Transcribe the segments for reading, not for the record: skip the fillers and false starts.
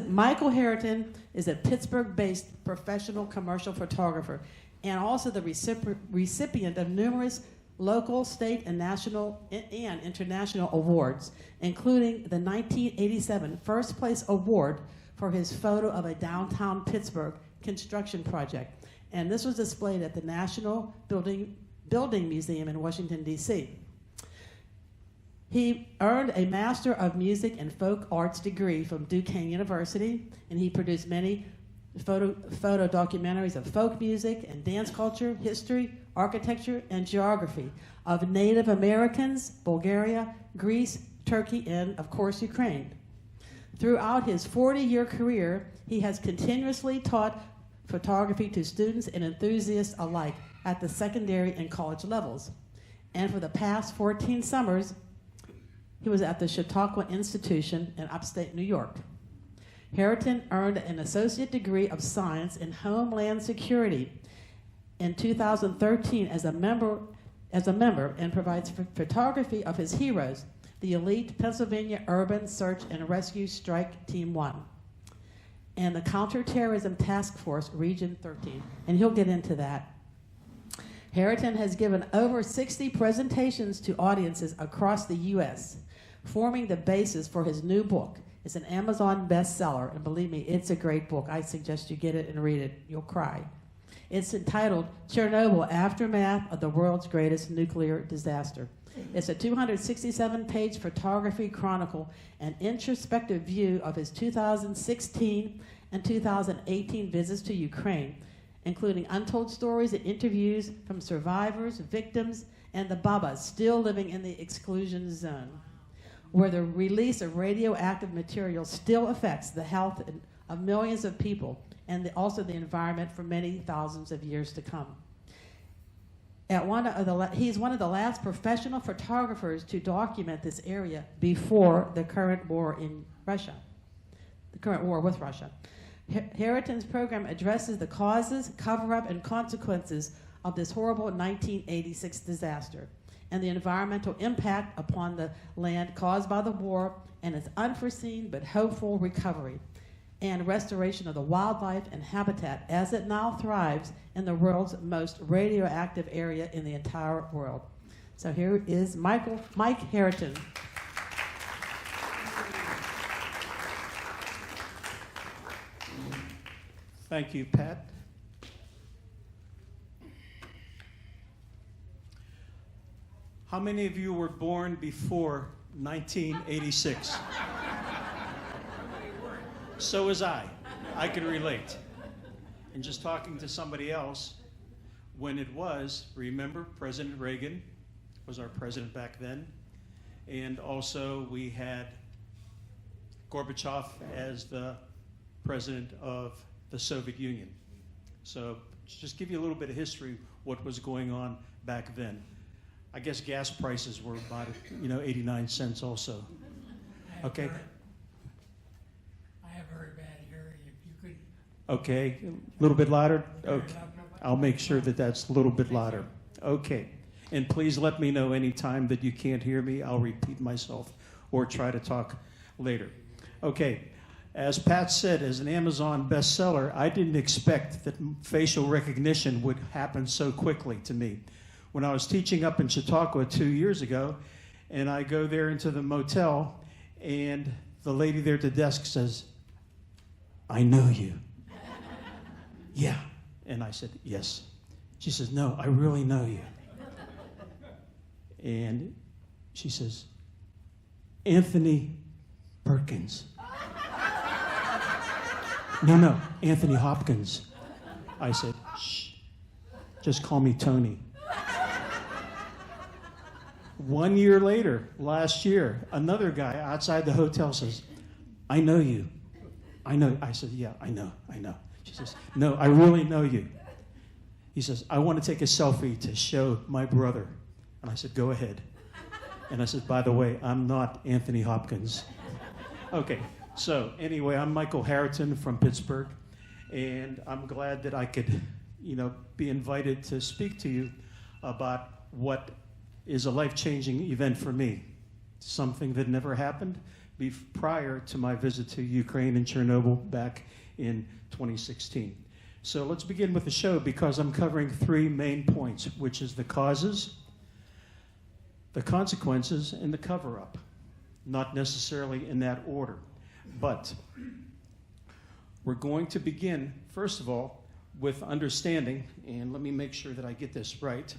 Michael Harrington is a Pittsburgh-based professional commercial photographer and also the recipient of numerous local, state, and national and international awards, including the 1987 First Place Award for his photo of a downtown Pittsburgh construction project. And this was displayed at the National Building Museum in Washington, D.C. He earned a Master of Music and Folk Arts degree from Duquesne University, and he produced many photo documentaries of folk music and dance culture, history, architecture, and geography of Native Americans, Bulgaria, Greece, Turkey, and, of course, Ukraine. Throughout his 40-year career, he has continuously taught photography to students and enthusiasts alike at the secondary and college levels. And for the past 14 summers, he was at the Chautauqua Institution in upstate New York. Harrington earned an associate degree of science in Homeland Security in 2013 as a member and provides photography of his heroes, the elite Pennsylvania Urban Search and Rescue Strike Team 1 and the Counterterrorism Task Force Region 13, and he'll get into that. Harrington has given over 60 presentations to audiences across the U.S., forming the basis for his new book. It's an Amazon bestseller, and believe me, it's a great book. I suggest you get it and read it. You'll cry. It's entitled Chernobyl, Aftermath of the World's Greatest Nuclear Disaster. It's a 267-page photography chronicle and introspective view of his 2016 and 2018 visits to Ukraine, including untold stories and interviews from survivors, victims, and the Babas still living in the exclusion zone, where the release of radioactive material still affects the health of millions of people and also the environment for many thousands of years to come. He's one of the last professional photographers to document this area before the current war in Russia, the current war with Russia. Harrington's program addresses the causes, cover-up, and consequences of this horrible 1986 disaster and the environmental impact upon the land caused by the war and its unforeseen but hopeful recovery and restoration of the wildlife and habitat as it now thrives in the world's most radioactive area in the entire world. So here is Mike Harrington. Thank you, Pat. How many of you were born before 1986? So was I. I can relate. And just talking to somebody else, when it was, remember, President Reagan was our president back then, and also we had Gorbachev as the president of the Soviet Union. So just give you a little bit of history, what was going on back then. I guess gas prices were about 89 cents also. Okay. I have very bad hearing. If you could. Okay, a little bit louder? Okay. I'll make sure that that's a little bit louder. Okay. And please let me know any time that you can't hear me. I'll repeat myself or try to talk later. Okay. As Pat said, as an Amazon bestseller, I didn't expect that facial recognition would happen so quickly to me. When I was teaching up in Chautauqua 2 years ago, and I go there into the motel, and the lady there at the desk says, "I know you." "Yeah." And I said, "Yes." She says, "No, I really know you." And she says, "Anthony Perkins." No, Anthony Hopkins. I said, "Shh, just call me Tony." 1 year later, last year, another guy outside the hotel says, "I know you." "I know." I said, "Yeah, I know." She says, "No, I really know you." He says, "I want to take a selfie to show my brother." And I said, "Go ahead." And I said, "By the way, I'm not Anthony Hopkins." Okay, so anyway, I'm Michael Harrington from Pittsburgh, and I'm glad that I could, be invited to speak to you about what is a life-changing event for me. Something that never happened prior to my visit to Ukraine and Chernobyl back in 2016. So let's begin with the show because I'm covering 3 main points, which is the causes, the consequences, and the cover-up. Not necessarily in that order, but we're going to begin, first of all, with understanding, and let me make sure that I get this right.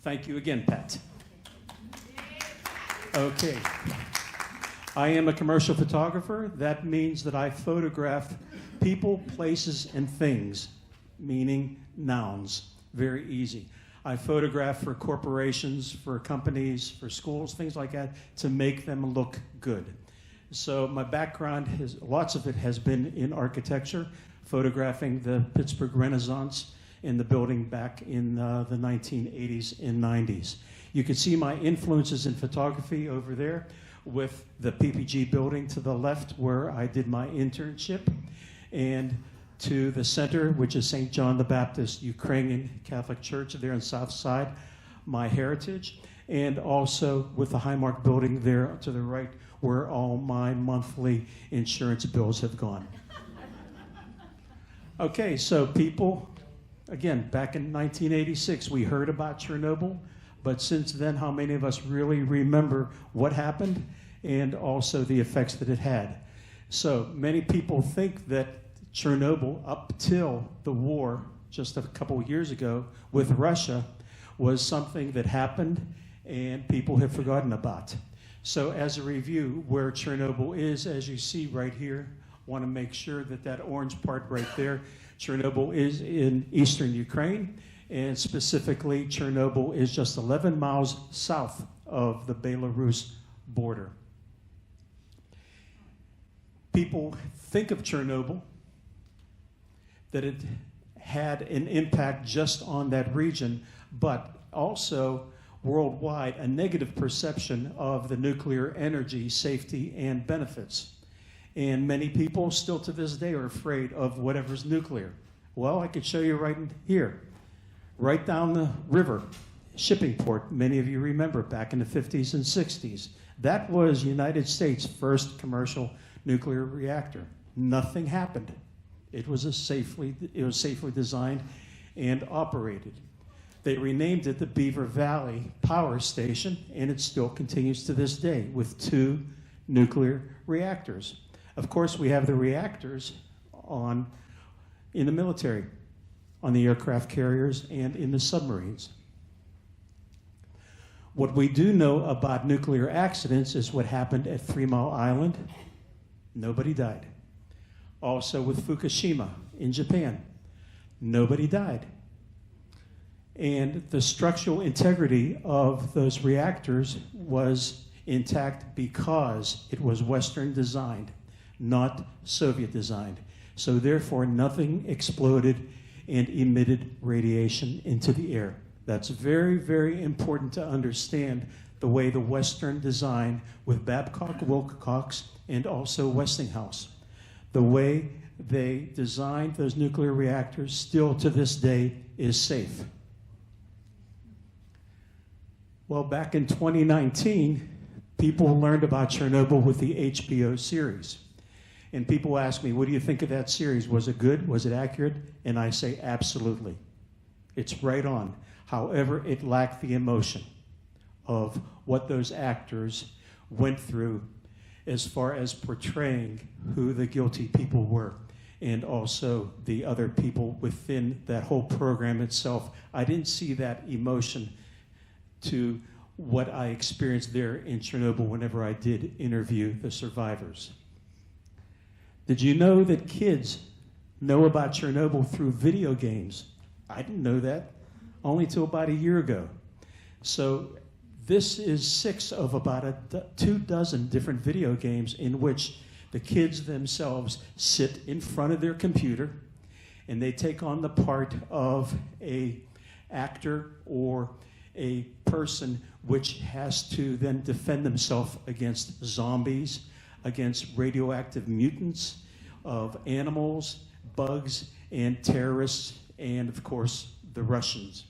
Thank you again, Pat. Okay. I am a commercial photographer. That means that I photograph people, places, and things, meaning nouns. Very easy. I photograph for corporations, for companies, for schools, things like that, to make them look good. So my background, lots of it has been in architecture, photographing the Pittsburgh Renaissance in the building back in the 1980s and 90s. You can see my influences in photography over there with the PPG building to the left where I did my internship, and to the center, which is St. John the Baptist Ukrainian Catholic Church there on South Side, my heritage, and also with the Highmark building there to the right where all my monthly insurance bills have gone. Okay, so people, again, back in 1986, we heard about Chernobyl, but since then, how many of us really remember what happened and also the effects that it had? So many people think that Chernobyl, up till the war just a couple of years ago with Russia, was something that happened and people have forgotten about. So as a review, where Chernobyl is, as you see right here, want to make sure that that orange part right there, Chernobyl is in eastern Ukraine, and specifically Chernobyl is just 11 miles south of the Belarus border. People think of Chernobyl, that it had an impact just on that region, but also worldwide a negative perception of the nuclear energy safety and benefits. And many people still to this day are afraid of whatever's nuclear. Well, I could show you right in here, right down the river, shipping port. Many of you remember back in the 50s and 60s. That was United States' first commercial nuclear reactor. Nothing happened. It was safely designed and operated. They renamed it the Beaver Valley Power Station, and it still continues to this day with 2 nuclear reactors. Of course, we have the reactors in the military, on the aircraft carriers and in the submarines. What we do know about nuclear accidents is what happened at 3 Mile Island. Nobody died. Also with Fukushima in Japan. Nobody died. And the structural integrity of those reactors was intact because it was Western designed, not Soviet designed. So therefore, nothing exploded and emitted radiation into the air. That's very, very important to understand the way the Western design with Babcock, Wilcox, and also Westinghouse. The way they designed those nuclear reactors still to this day is safe. Well, back in 2019, people learned about Chernobyl with the HBO series. And people ask me, what do you think of that series? Was it good? Was it accurate? And I say, absolutely. It's right on. However, it lacked the emotion of what those actors went through as far as portraying who the guilty people were and also the other people within that whole program itself. I didn't see that emotion to what I experienced there in Chernobyl whenever I did interview the survivors. Did you know that kids know about Chernobyl through video games? I didn't know that, only till about a year ago. So this is 6 of about 24 different video games in which the kids themselves sit in front of their computer and they take on the part of an actor or a person which has to then defend themselves against zombies, against radioactive mutants of animals, bugs, and terrorists, and of course the Russians.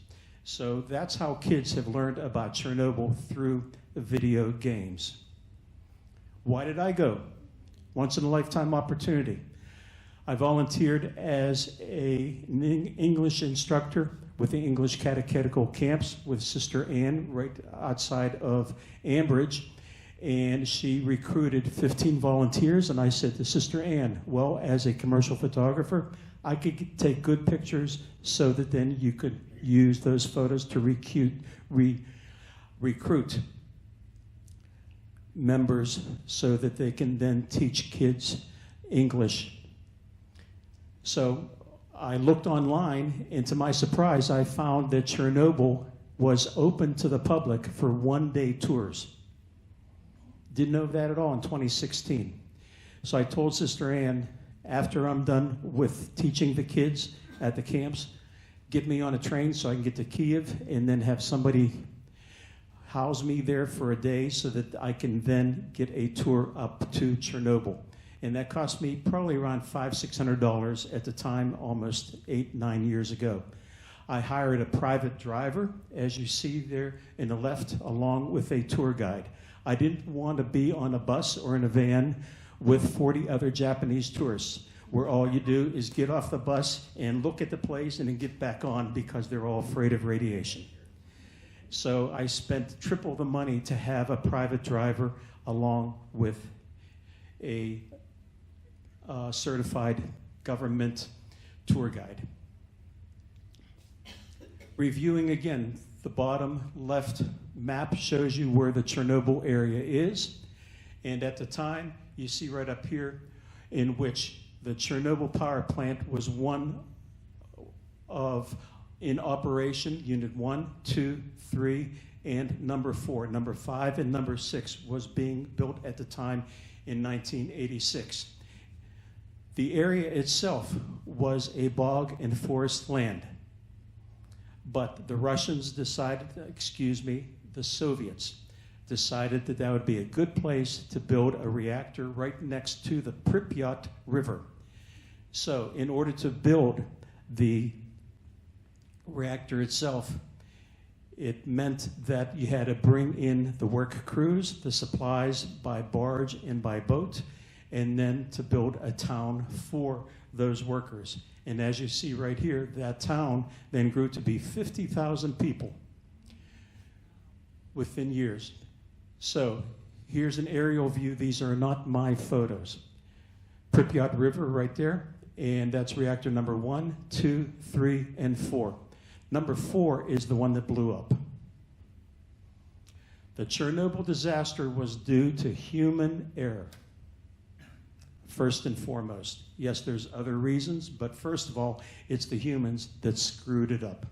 So that's how kids have learned about Chernobyl through the video games. Why did I go? Once in a lifetime opportunity. I volunteered as an English instructor with the English catechetical camps with Sister Ann right outside of Ambridge. And she recruited 15 volunteers, and I said to Sister Ann, well, as a commercial photographer, I could take good pictures so that then you could use those photos to recruit members so that they can then teach kids English. So I looked online, and to my surprise, I found that Chernobyl was open to the public for one-day tours. Didn't know that at all in 2016. So I told Sister Ann, after I'm done with teaching the kids at the camps, get me on a train so I can get to Kiev and then have somebody house me there for a day so that I can then get a tour up to Chernobyl. And that cost me probably around $500-600 at the time, almost 8-9 years ago. I hired a private driver, as you see there in the left, along with a tour guide. I didn't want to be on a bus or in a van with 40 other Japanese tourists, where all you do is get off the bus and look at the place and then get back on because they're all afraid of radiation. So I spent triple the money to have a private driver along with a certified government tour guide. Reviewing again, the bottom left map shows you where the Chernobyl area is. And at the time, you see right up here in which the Chernobyl power plant was one of, in operation, unit 1, 2, 3, and number 4. Number 5 and number 6 was being built at the time in 1986. The area itself was a bog and forest land. But the Russians decided, the Soviets decided that that would be a good place to build a reactor right next to the Pripyat River. So in order to build the reactor itself, it meant that you had to bring in the work crews, the supplies by barge and by boat, and then to build a town for those workers. And as you see right here, that town then grew to be 50,000 people within years. So here's an aerial view. These are not my photos. Pripyat River right there, and that's reactor number 1, 2, 3, and 4. Number 4 is the one that blew up. The Chernobyl disaster was due to human error, first and foremost. Yes, there's other reasons, but first of all, it's the humans that screwed it up.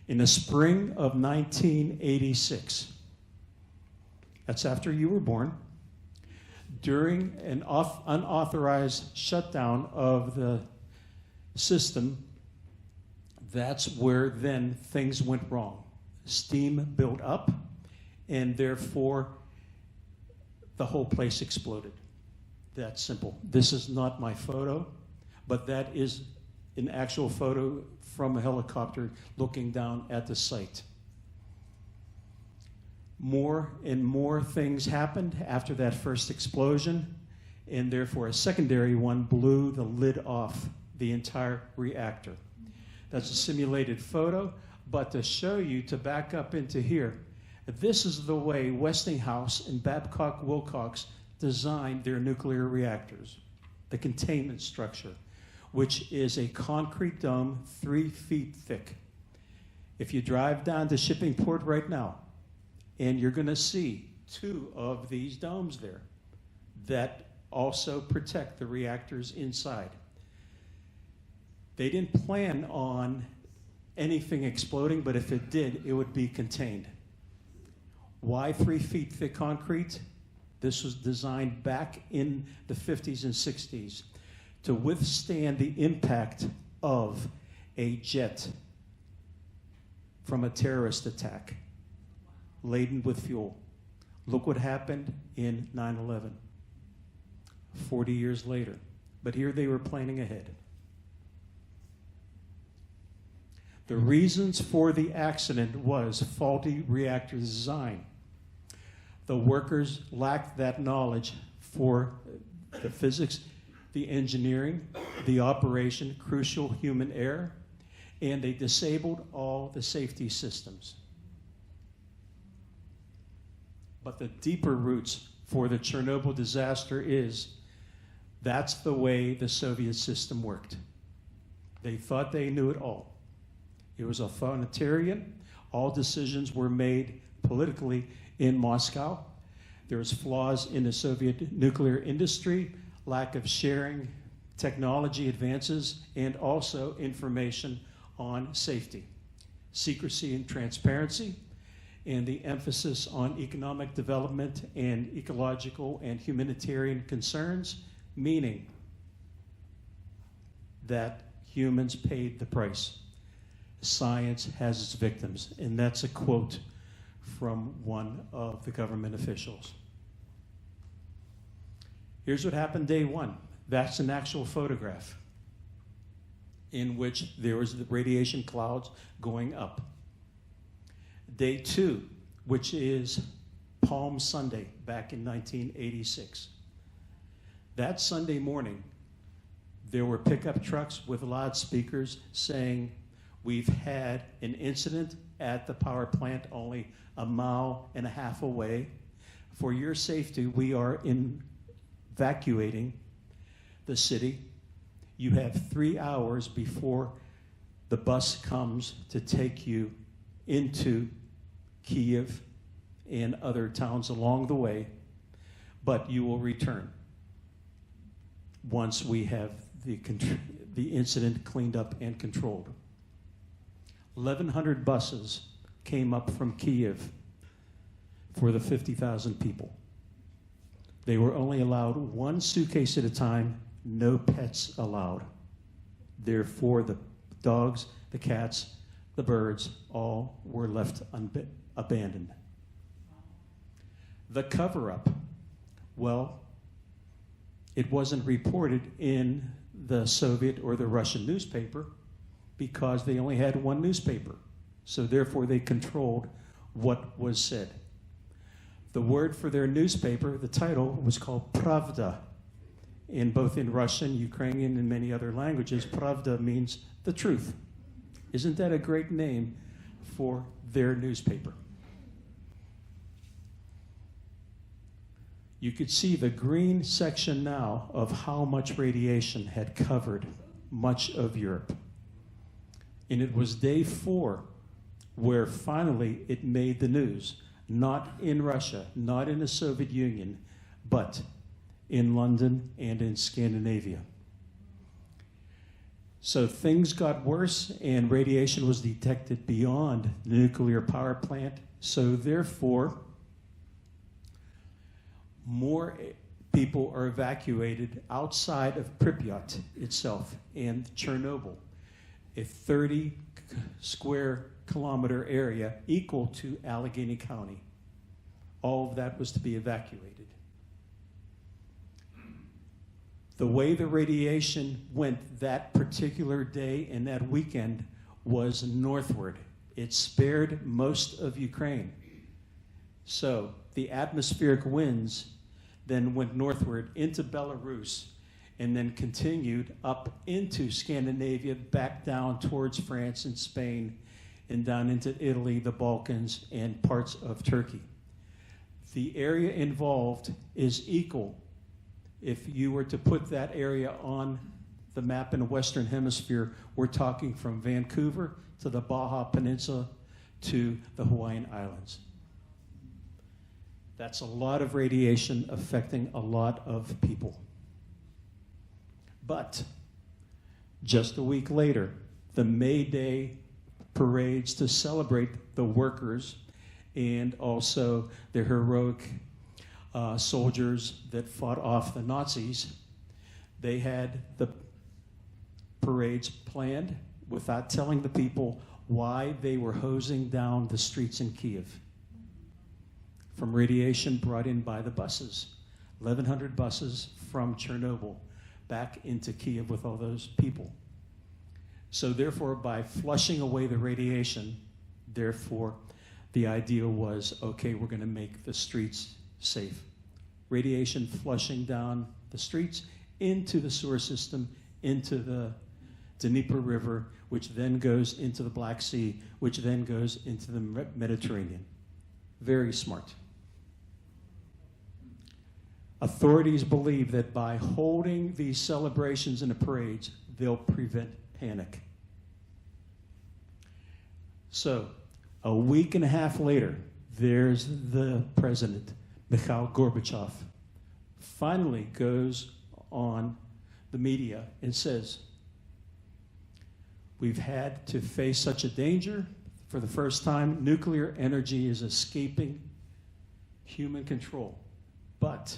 In the spring of 1986, that's after you were born, during an unauthorized shutdown of the system, that's where then things went wrong. Steam built up, and therefore the whole place exploded. That simple. This is not my photo, but that is an actual photo from a helicopter looking down at the site. More and more things happened after that first explosion, and therefore a secondary one blew the lid off the entire reactor. That's a simulated photo, but to show you, to back up into here, this is the way Westinghouse and Babcock Wilcox designed their nuclear reactors, the containment structure, which is a concrete dome 3 feet thick. If you drive down to Shippingport right now, and you're going to see 2 of these domes there that also protect the reactors inside. They didn't plan on anything exploding, but if it did, it would be contained. Why 3 feet thick concrete? This was designed back in the 50s and 60s to withstand the impact of a jet from a terrorist attack laden with fuel. Look what happened in 9/11, 40 years later. But here they were planning ahead. The reasons for the accident was faulty reactor design. The workers lacked that knowledge for the physics, the engineering, the operation, crucial human error, and they disabled all the safety systems. But the deeper roots for the Chernobyl disaster is that's the way the Soviet system worked. They thought they knew it all. It was authoritarian. All decisions were made politically in Moscow. There's flaws in the Soviet nuclear industry, lack of sharing, technology advances, and also information on safety, secrecy and transparency, and the emphasis on economic development and ecological and humanitarian concerns, meaning that humans paid the price. Science has its victims, and that's a quote from one of the government officials. Here's what happened day one. That's an actual photograph in which there was the radiation clouds going up. Day two, which is Palm Sunday back in 1986. That Sunday morning, there were pickup trucks with loudspeakers saying, "We've had an incident at the power plant only a mile and a half away. For your safety, we are evacuating the city. You have 3 hours before the bus comes to take you into Kiev and other towns along the way, but you will return once we have the incident cleaned up and controlled." 1,100 buses came up from Kiev for the 50,000 people. They were only allowed one suitcase at a time, no pets allowed. Therefore, the dogs, the cats, the birds, all were left abandoned. The cover-up, well, it wasn't reported in the Soviet or the Russian newspaper because they only had one newspaper. So therefore, they controlled what was said. The word for their newspaper, the title, was called Pravda. Both in Russian, Ukrainian, and many other languages, Pravda means the truth. Isn't that a great name for their newspaper? You could see the green section now of how much radiation had covered much of Europe. And it was day 4 where finally it made the news. Not in Russia, not in the Soviet Union, but in London and in Scandinavia. So things got worse and radiation was detected beyond the nuclear power plant. So therefore, more people are evacuated outside of Pripyat itself and Chernobyl, a 30 square kilometer area equal to Allegheny County. All of that was to be evacuated. The way the radiation went that particular day and that weekend was northward. It spared most of Ukraine. So the atmospheric winds then went northward into Belarus and then continued up into Scandinavia, back down towards France and Spain, and down into Italy, the Balkans, and parts of Turkey. The area involved is equal. If you were to put that area on the map in the Western Hemisphere, we're talking from Vancouver to the Baja Peninsula to the Hawaiian Islands. That's a lot of radiation affecting a lot of people. But just a week later, the May Day parades to celebrate the workers and also the heroic soldiers that fought off the Nazis, they had the parades planned without telling the people why they were hosing down the streets in Kiev from radiation brought in by the buses. 1,100 buses from Chernobyl back into Kiev with all those people. So therefore, by flushing away the radiation, therefore, The idea was, okay, we're going to make the streets safe. Radiation flushing down the streets into the sewer system, into the Dnieper River, which then goes into the Black Sea, which then goes into the Mediterranean. Very smart. Authorities believe that by holding these celebrations and the parades, they'll prevent panic. So, a week and a half later, there's the president, Mikhail Gorbachev, finally goes on the media and says, we've had to face such a danger. For the first time, nuclear energy is escaping human control. But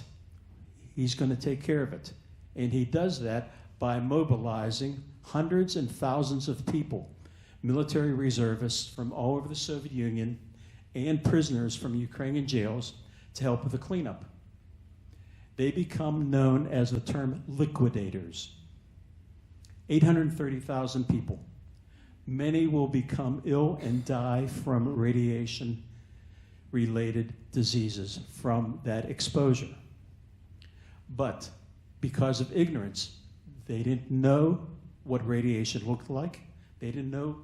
he's going to take care of it. And he does that by mobilizing hundreds and thousands of people, military reservists from all over the Soviet Union and prisoners from Ukrainian jails to help with the cleanup. They become known as the term liquidators. 830,000 people. Many will become ill and die from radiation-related diseases from that exposure. But because of ignorance, they didn't know what radiation looked like. They didn't know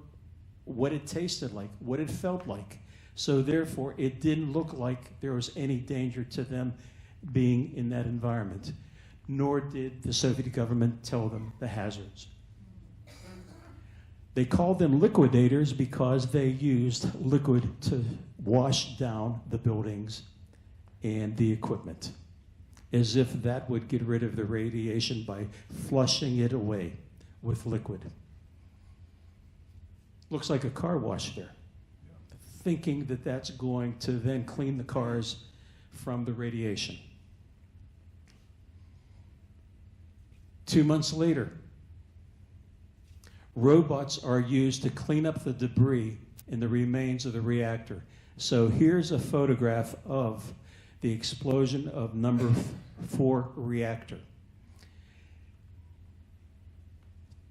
what it tasted like, what it felt like. So therefore, it didn't look like there was any danger to them being in that environment, nor did the Soviet government tell them the hazards. They called them liquidators because they used liquid to wash down the buildings and the equipment, as if that would get rid of the radiation by flushing it away with liquid. Looks like a car wash there, thinking that that's going to then clean the cars from the radiation. 2 months later, robots are used to clean up the debris and the remains of the reactor. So here's a photograph of the explosion of number 4 reactor.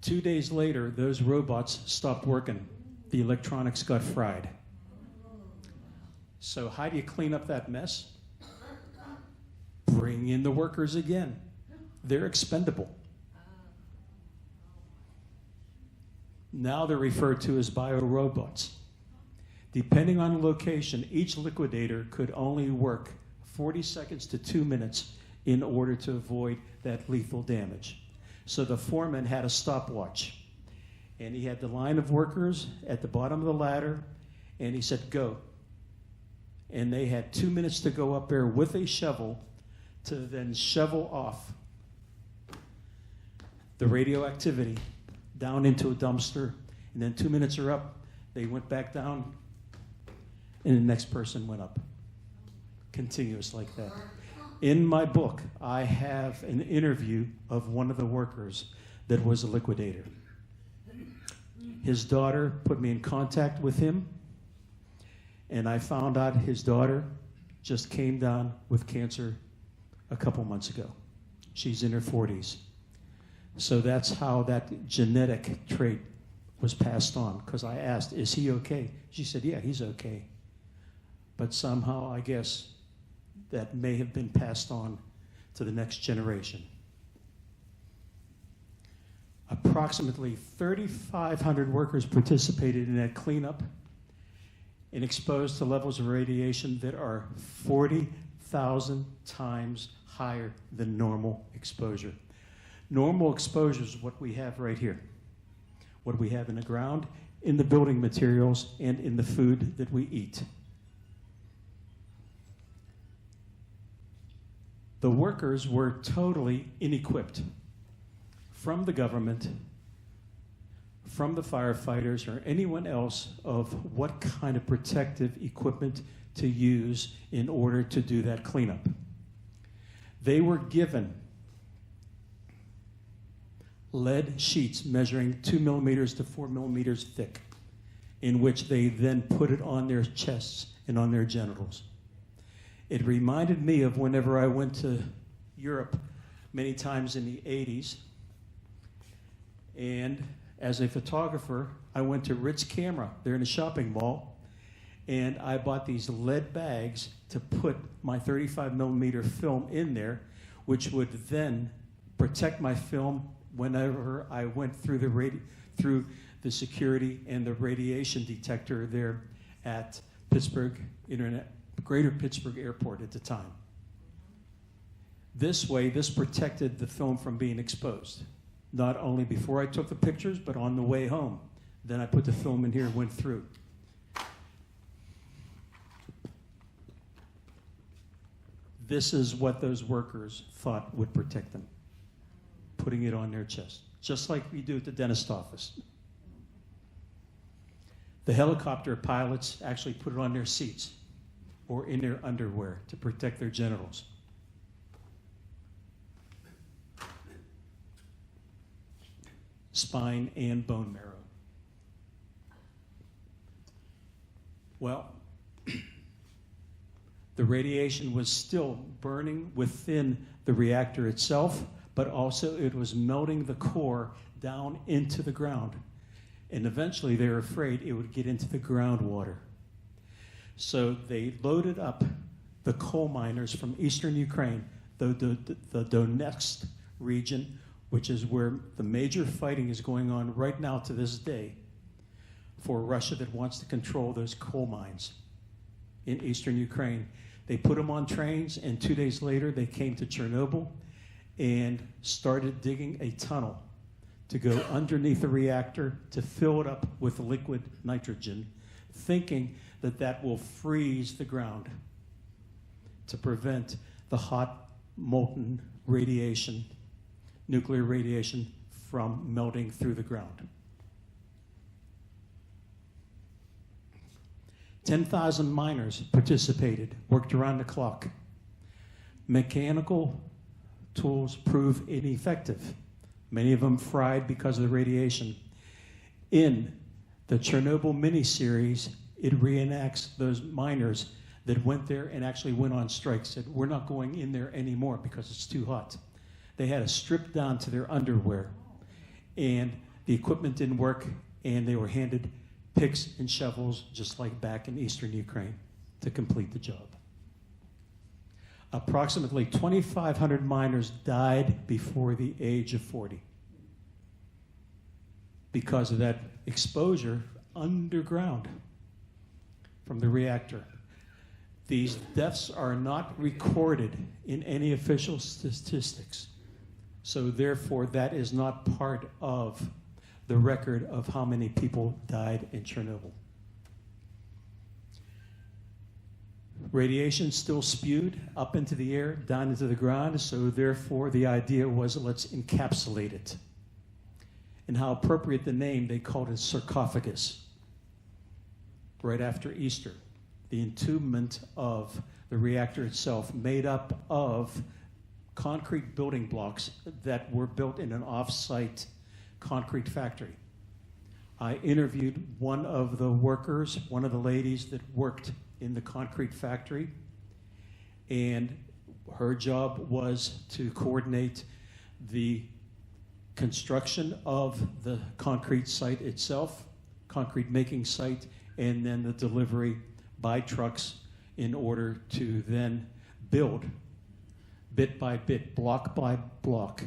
2 days later, those robots stopped working. The electronics got fried. So how do you clean up that mess? Bring in the workers again. They're expendable. Now they're referred to as biorobots. Depending on the location, each liquidator could only work 40 seconds to 2 minutes in order to avoid that lethal damage. So the foreman had a stopwatch, and he had the line of workers at the bottom of the ladder, and he said, go. And they had 2 minutes to go up there with a shovel to then shovel off the radioactivity down into a dumpster, and then 2 minutes are up, they went back down, and the next person went up. Continuous like that. In my book, I have an interview of one of the workers that was a liquidator. His daughter put me in contact with him, and I found out his daughter just came down with cancer a couple months ago. She's in her 40s. So that's how that genetic trait was passed on, because I asked, is he okay? She said, yeah, he's okay. But somehow, I guess, that may have been passed on to the next generation. Approximately 3,500 workers participated in that cleanup and exposed to levels of radiation that are 40,000 times higher than normal exposure. Normal exposure is what we have right here, what we have in the ground, in the building materials, and in the food that we eat. The workers were totally inequipped from the government, from the firefighters, or anyone else of what kind of protective equipment to use in order to do that cleanup. They were given lead sheets measuring 2 millimeters to 4 millimeters thick, in which they then put it on their chests and on their genitals. It reminded me of whenever I went to Europe many times in the 80s. And as a photographer, I went to Ritz Camera. They're in a shopping mall. And I bought these lead bags to put my 35 millimeter film in there, which would then protect my film whenever I went through the security and the radiation detector there at Greater Pittsburgh Airport at the time. This way, this protected the film from being exposed, not only before I took the pictures, but on the way home. Then I put the film in here and went through. This is what those workers thought would protect them, putting it on their chest, just like we do at the dentist office. The helicopter pilots actually put it on their seats or in their underwear to protect their genitals. Spine and bone marrow. Well, the radiation was still burning within the reactor itself, but also it was melting the core down into the ground. And eventually they were afraid it would get into the groundwater. So they loaded up the coal miners from eastern Ukraine, the Donetsk region, which is where the major fighting is going on right now to this day for Russia that wants to control those coal mines in eastern Ukraine. They put them on trains, and 2 days later they came to Chernobyl and started digging a tunnel to go underneath the reactor to fill it up with liquid nitrogen, thinking that that will freeze the ground to prevent the hot, molten radiation, nuclear radiation, from melting through the ground. 10,000 miners participated, worked around the clock. Mechanical tools proved ineffective. Many of them fried because of the radiation. In the Chernobyl miniseries, it reenacts those miners that went there and actually went on strike, said, we're not going in there anymore because it's too hot. They had to strip down to their underwear, and the equipment didn't work, and they were handed picks and shovels, just like back in eastern Ukraine, to complete the job. Approximately 2,500 miners died before the age of 40 because of that exposure underground from the reactor. These deaths are not recorded in any official statistics, so therefore that is not part of the record of how many people died in Chernobyl. Radiation still spewed up into the air, down into the ground, so therefore the idea was, let's encapsulate it. And how appropriate the name, they called it sarcophagus. Right after Easter, the entombment of the reactor itself, made up of concrete building blocks that were built in an off-site concrete factory. I interviewed one of the workers, one of the ladies that worked in the concrete factory, and her job was to coordinate the construction of the concrete site itself, concrete making site, and then the delivery by trucks in order to then build bit by bit, block by block,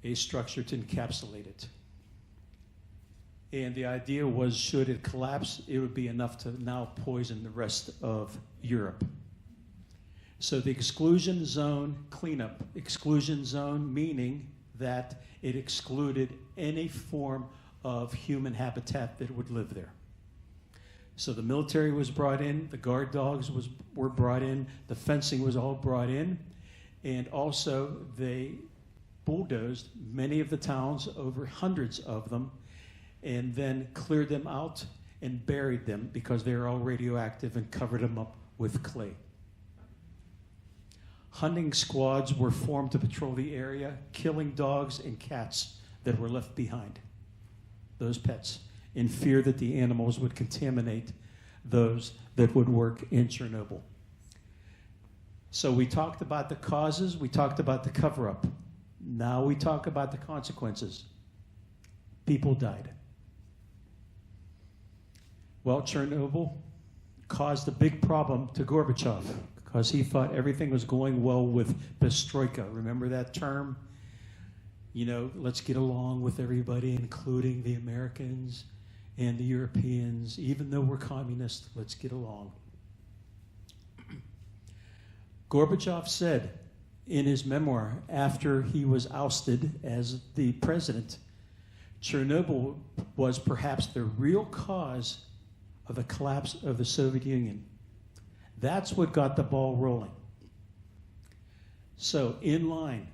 a structure to encapsulate it. And the idea was, should it collapse, it would be enough to now poison the rest of Europe. So the exclusion zone cleanup, exclusion zone meaning that it excluded any form of human habitat that would live there. So the military was brought in, the guard dogs were brought in, the fencing was all brought in, and also they bulldozed many of the towns, over hundreds of them, and then cleared them out and buried them because they were all radioactive, and covered them up with clay. Hunting squads were formed to patrol the area, killing dogs and cats that were left behind, those pets, in fear that the animals would contaminate those that would work in Chernobyl. So we talked about the causes, we talked about the cover-up. Now we talk about the consequences. People died. Well, Chernobyl caused a big problem to Gorbachev because he thought everything was going well with Perestroika. Remember that term? You know, let's get along with everybody, including the Americans and the Europeans. Even though we're communists, let's get along. Gorbachev said in his memoir after he was ousted as the president, Chernobyl was perhaps the real cause of the collapse of the Soviet Union. That's what got the ball rolling. So, in line,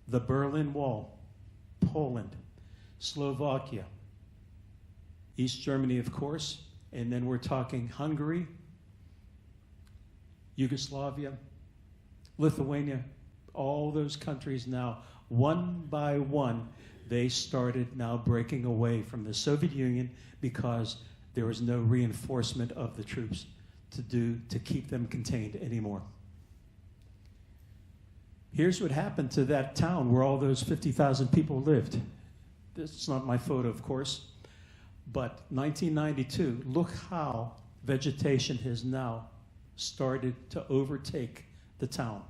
the Berlin Wall, Poland, Slovakia, East Germany, of course, and then we're talking Hungary, Yugoslavia, Lithuania, all those countries now, one by one, they started now breaking away from the Soviet Union because there was no reinforcement of the troops to keep them contained anymore. Here's what happened to that town where all those 50,000 people lived. This is not my photo, of course, but 1992, look how vegetation has now started to overtake the town.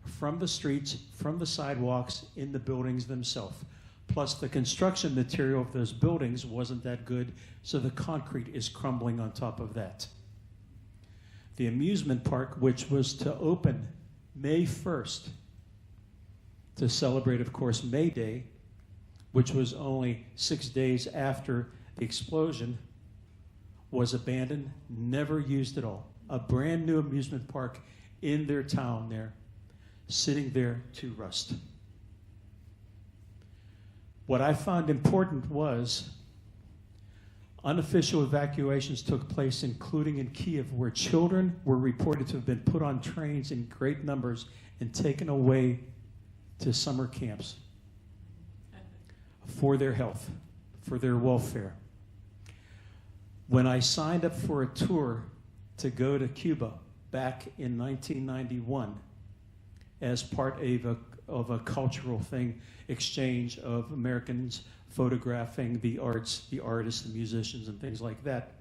From the streets, from the sidewalks, in the buildings themselves. Plus the construction material of those buildings wasn't that good, so the concrete is crumbling on top of that. The amusement park, which was to open May 1st, to celebrate, of course, May Day, which was only 6 days after the explosion, was abandoned, never used at all. A brand new amusement park in their town there, sitting there to rust. What I found important was unofficial evacuations took place, including in Kiev, where children were reported to have been put on trains in great numbers and taken away to summer camps for their health, for their welfare. When I signed up for a tour to go to Cuba back in 1991 as part of a cultural thing, exchange of Americans photographing the arts, the artists, the musicians, and things like that.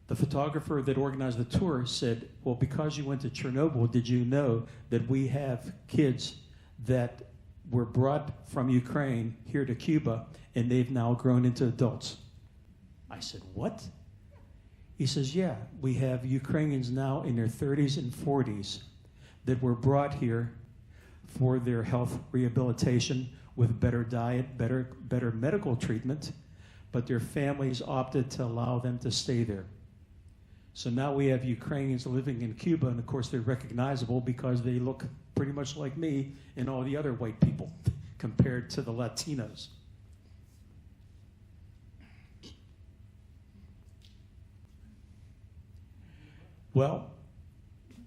The photographer that organized the tour said, well, because you went to Chernobyl, did you know that we have kids that were brought from Ukraine here to Cuba, and they've now grown into adults? I said, what? He says, yeah, we have Ukrainians now in their 30s and 40s that were brought here for their health rehabilitation with better diet, better medical treatment, but their families opted to allow them to stay there. So now we have Ukrainians living in Cuba, and of course they're recognizable because they look pretty much like me and all the other white people compared to the Latinos. Well,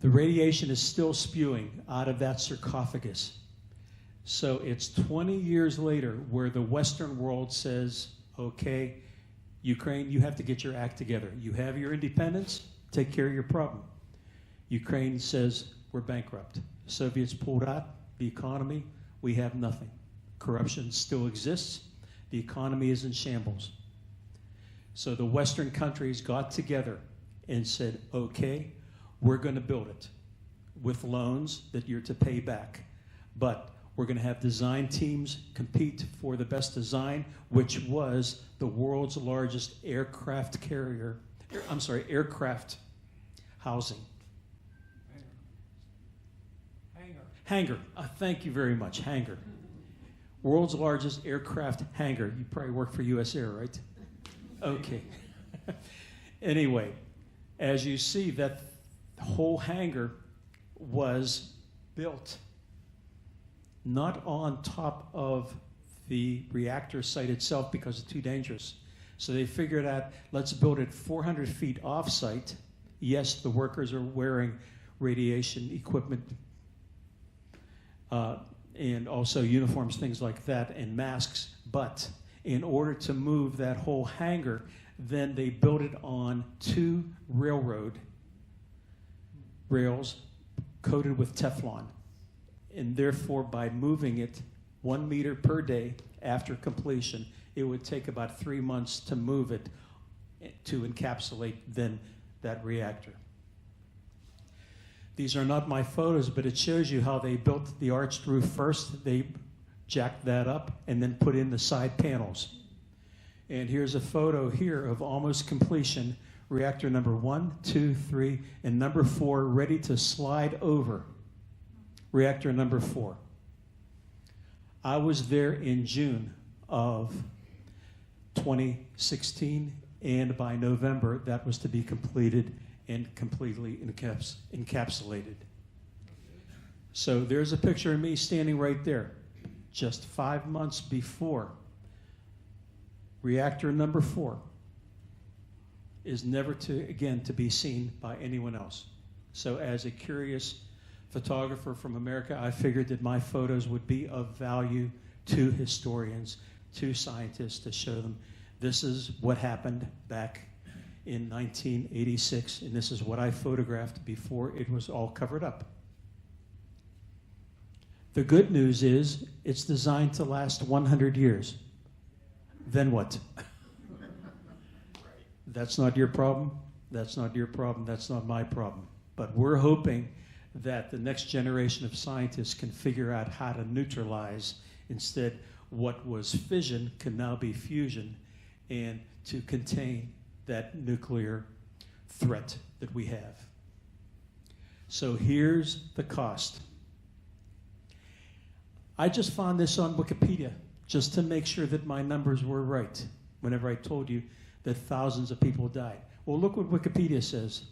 the radiation is still spewing out of that sarcophagus. So it's 20 years later where the Western world says, okay, Ukraine, you have to get your act together. You have your independence, take care of your problem. Ukraine says, we're bankrupt. Soviets pulled out, the economy, we have nothing. Corruption still exists, the economy is in shambles. So the Western countries got together and said, okay, we're going to build it with loans that you're to pay back. But we're going to have design teams compete for the best design, which was the world's largest aircraft housing. Hangar. Thank you very much. Hangar. World's largest aircraft hangar. You probably work for US Air, right? Okay. Anyway, as you see, that whole hangar was built not on top of the reactor site itself because it's too dangerous. So they figured out, let's build it 400 feet off-site. Yes, the workers are wearing radiation equipment and also uniforms, things like that, and masks. But in order to move that whole hangar, then they built it on 2 railroad rails coated with Teflon. And therefore, by moving it 1 meter per day after completion, it would take about 3 months to move it. to encapsulate then that reactor. These are not my photos, but it shows you how they built the arched roof first. They jacked that up and then put in the side panels. And here's a photo here of almost completion. Reactor number 1, 2, 3, and number 4 ready to slide over. Reactor number 4. I was there in June of 2016, and by November that was to be completed and completely encapsulated. So there's a picture of me standing right there, just 5 months before. Reactor number 4 is never to be seen by anyone else. So as a curious photographer from America, I figured that my photos would be of value to historians, to scientists, to show them this is what happened back in 1986, and this is what I photographed before it was all covered up. The good news is it's designed to last 100 years. Then what? That's not your problem. That's not your problem. That's not my problem. But we're hoping that the next generation of scientists can figure out how to neutralize instead what was fission can now be fusion, and to contain that nuclear threat that we have. So here's the cost. I just found this on Wikipedia just to make sure that my numbers were right whenever I told you that thousands of people died. Well, look what Wikipedia says.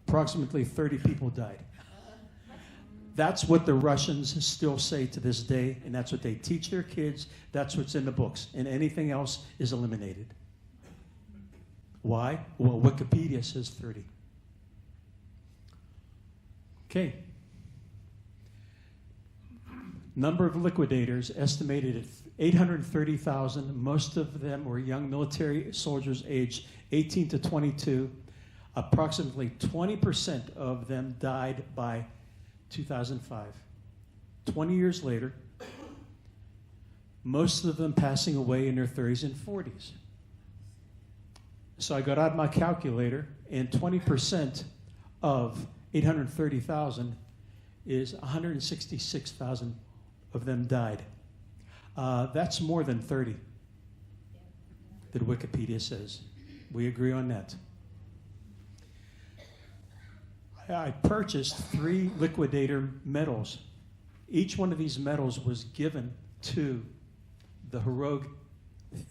Approximately 30 people died. That's what the Russians still say to this day, and that's what they teach their kids. That's what's in the books, and anything else is eliminated. Why? Well, Wikipedia says 30. Okay. Number of liquidators estimated at 830,000. Most of them were young military soldiers aged 18 to 22. Approximately 20% of them died by 2005. 20 years later, most of them passing away in their 30s and 40s. So I got out my calculator, and 20% of 830,000 is 166,000 of them died. That's more than 30 that Wikipedia says. We agree on that. I purchased 3 liquidator medals. Each one of these medals was given to the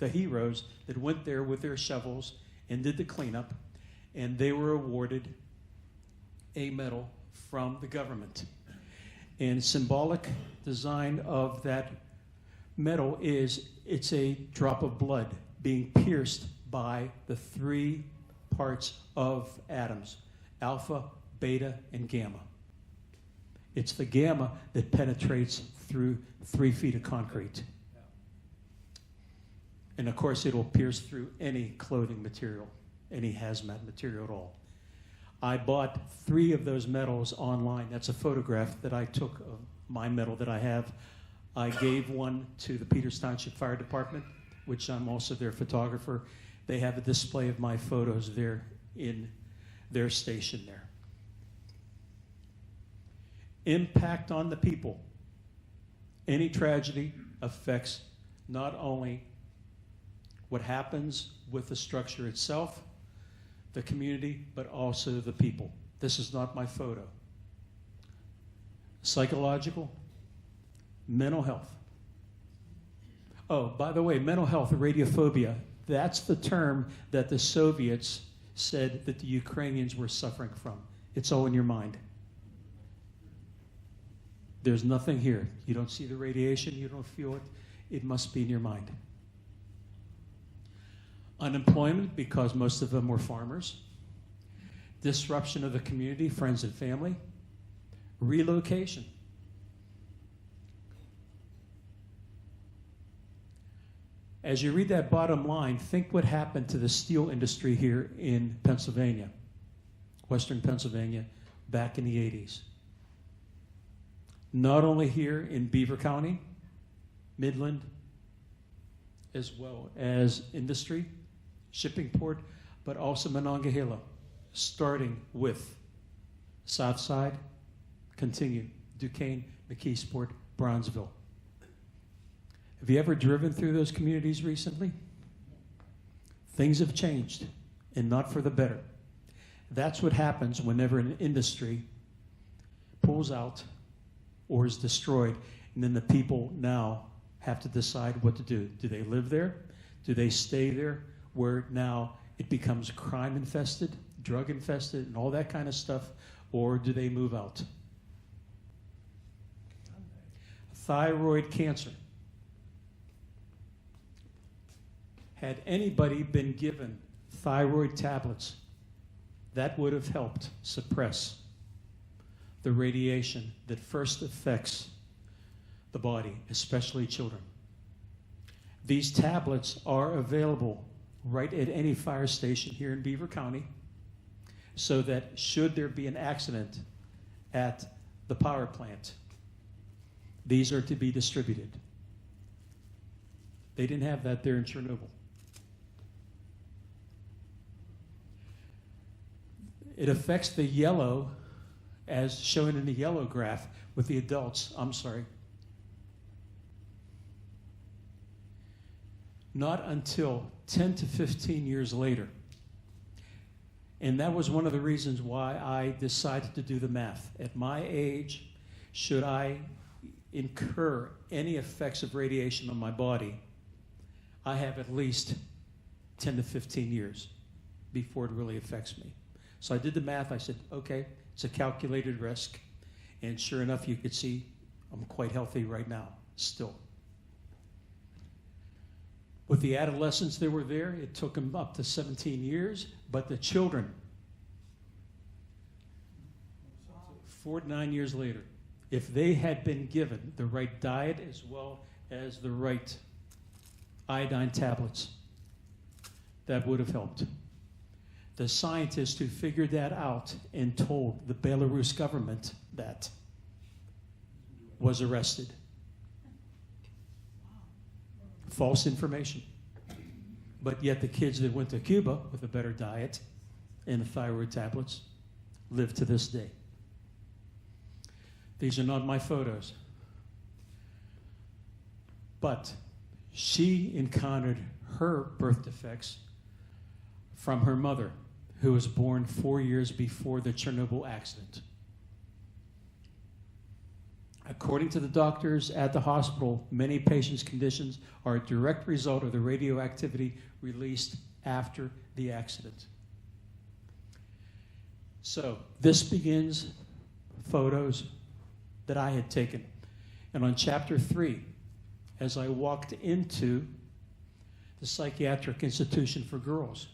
heroes that went there with their shovels and did the cleanup, and they were awarded a medal from the government. And symbolic design of that medal is it's a drop of blood being pierced by the 3 parts of atoms, alpha, beta, and gamma. It's the gamma that penetrates through 3 feet of concrete. And of course, it'll pierce through any clothing material, any hazmat material at all. I bought 3 of those medals online. That's a photograph that I took of my medal that I have. I gave one to the Peters Township Fire Department, which I'm also their photographer. They have a display of my photos there in their station there. Impact on the people. Any tragedy affects not only what happens with the structure itself, the community, but also the people. This is not my photo. Psychological, mental health. Oh, by the way, mental health, radiophobia, that's the term that the Soviets said that the Ukrainians were suffering from. It's all in your mind. There's nothing here. You don't see the radiation, you don't feel it. It must be in your mind. Unemployment, because most of them were farmers. Disruption of the community, friends and family. Relocation. As you read that bottom line, think what happened to the steel industry here in Pennsylvania, Western Pennsylvania, back in the 80s. Not only here in Beaver County, Midland, as well as industry, shipping port, but also Monongahela, starting with Southside, continue, Duquesne, McKeesport, Bronzeville. Have you ever driven through those communities recently? Things have changed, and not for the better. That's what happens whenever an industry pulls out or is destroyed, and then the people now have to decide what to do. Do they live there? Do they stay there, where now it becomes crime-infested, drug-infested, and all that kind of stuff, or do they move out? Thyroid cancer. Had anybody been given thyroid tablets, that would have helped suppress the radiation that first affects the body, especially children. These tablets are available right at any fire station here in Beaver County, so that should there be an accident at the power plant, these are to be distributed. They didn't have that there in Chernobyl. It affects the yellow, as shown in the yellow graph with the adults, not until 10 to 15 years later. And that was one of the reasons why I decided to do the math. At my age, should I incur any effects of radiation on my body, I have at least 10 to 15 years before it really affects me. So I did the math. I said, okay, it's a calculated risk. And sure enough, you could see I'm quite healthy right now, still. With the adolescents that were there, it took them up to 17 years, but the children, 4 to 9 years later, if they had been given the right diet as well as the right iodine tablets, that would have helped. The scientist who figured that out and told the Belarus government that was arrested. False information. But yet the kids that went to Cuba with a better diet and the thyroid tablets live to this day. These are not my photos. But she encountered her birth defects from her mother, who was born 4 years before the Chernobyl accident. According to the doctors at the hospital, many patients' conditions are a direct result of the radioactivity released after the accident. So this begins photos that I had taken. And on chapter 3, as I walked into the psychiatric institution for girls,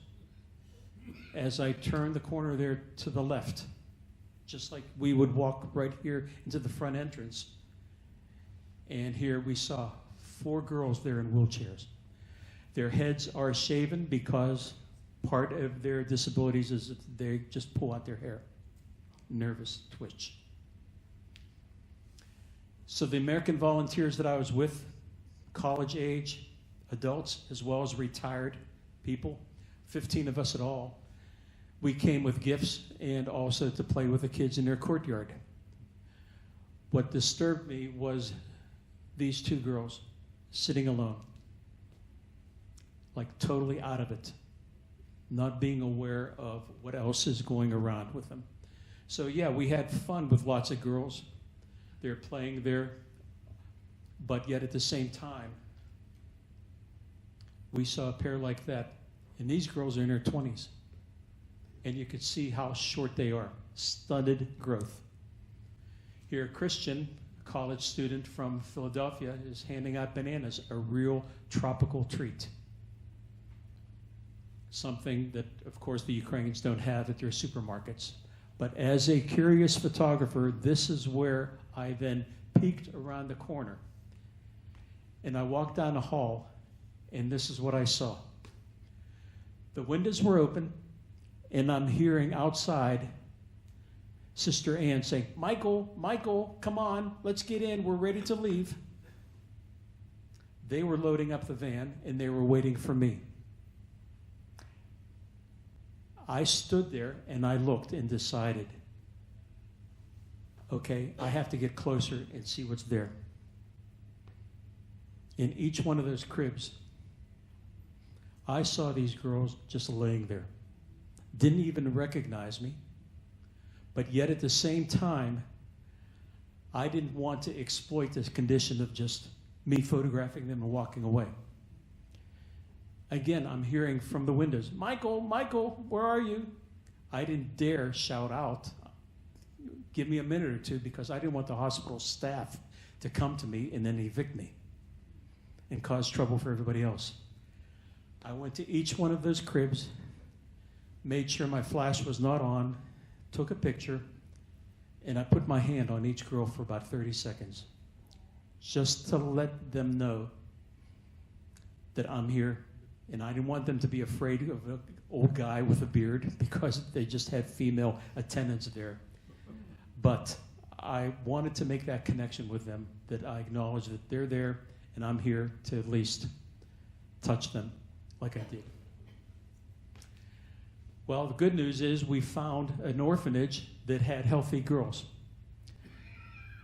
as I turned the corner there to the left, just like we would walk right here into the front entrance. And here we saw 4 girls there in wheelchairs. Their heads are shaven because part of their disabilities is that they just pull out their hair. Nervous twitch. So the American volunteers that I was with, college age, adults, as well as retired people, 15 of us at all, we came with gifts and also to play with the kids in their courtyard. What disturbed me was these 2 girls sitting alone, like totally out of it, not being aware of what else is going around with them. So yeah, we had fun with lots of girls. They're playing there, but yet at the same time, we saw a pair like that, and these girls are in their 20s. And you could see how short they are, stunted growth. Here, Christian, a college student from Philadelphia, is handing out bananas, a real tropical treat. Something that, of course, the Ukrainians don't have at their supermarkets. But as a curious photographer, this is where I then peeked around the corner. And I walked down the hall, and this is what I saw. The windows were open, and I'm hearing outside Sister Ann saying, Michael, come on, let's get in, we're ready to leave. They were loading up the van, and they were waiting for me. I stood there and I looked and decided, okay, I have to get closer and see what's there. In each one of those cribs, I saw these girls just laying there. Didn't even recognize me, but yet at the same time, I didn't want to exploit this condition of just me photographing them and walking away. Again, I'm hearing from the windows, Michael, Michael, where are you? I didn't dare shout out, give me a minute or two, because I didn't want the hospital staff to come to me and then evict me and cause trouble for everybody else. I went to each one of those cribs, made sure my flash was not on, took a picture, and I put my hand on each girl for about 30 seconds, just to let them know that I'm here. And I didn't want them to be afraid of an old guy with a beard because they just had female attendants there. But I wanted to make that connection with them, that I acknowledge that they're there and I'm here to at least touch them like I did. Well, the good news is we found an orphanage that had healthy girls.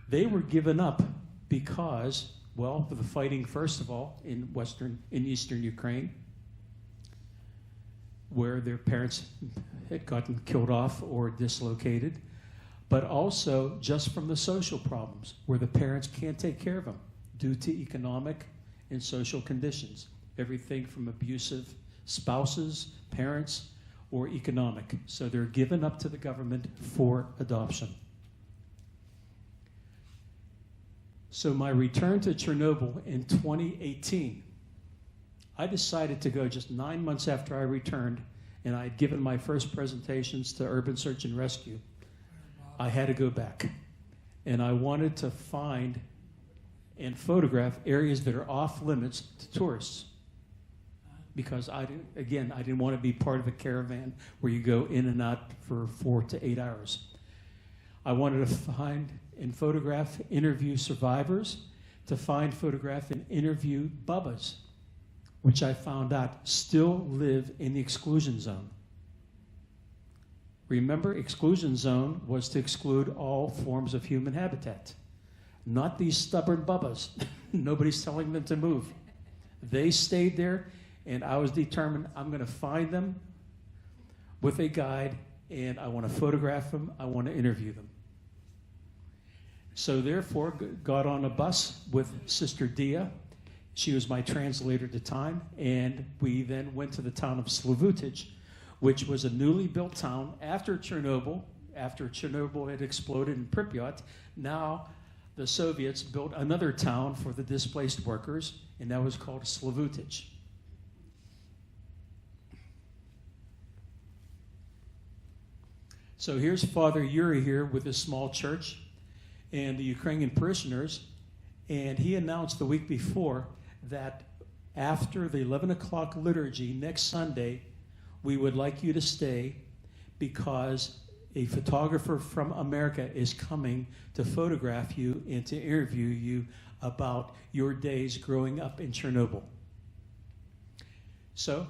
They were given up because, well, of the fighting, first of all, in eastern Ukraine, where their parents had gotten killed off or dislocated, but also just from the social problems, where the parents can't take care of them due to economic and social conditions. Everything from abusive spouses, parents, or economic. So they're given up to the government for adoption. So my return to Chernobyl in 2018, I decided to go just 9 months after I returned, and I had given my first presentations to Urban Search and Rescue. I had to go back, and I wanted to find and photograph areas that are off limits to tourists. Because I didn't want to be part of a caravan where you go in and out for 4 to 8 hours. I wanted to find and photograph, interview survivors, to find, photograph, and interview Bubbas, which I found out still live in the exclusion zone. Remember, exclusion zone was to exclude all forms of human habitat, not these stubborn Bubbas. Nobody's telling them to move. They stayed there. And I was determined I'm going to find them with a guide, and I want to photograph them, I want to interview them. So therefore, got on a bus with Sister Dia. She was my translator at the time, and we then went to the town of Slavutic, which was a newly built town after Chernobyl had exploded in Pripyat. Now the Soviets built another town for the displaced workers, and that was called Slavutic. So here's Father Yuri here with his small church and the Ukrainian parishioners, and he announced the week before that after the 11 o'clock liturgy next Sunday, we would like you to stay because a photographer from America is coming to photograph you and to interview you about your days growing up in Chernobyl. So,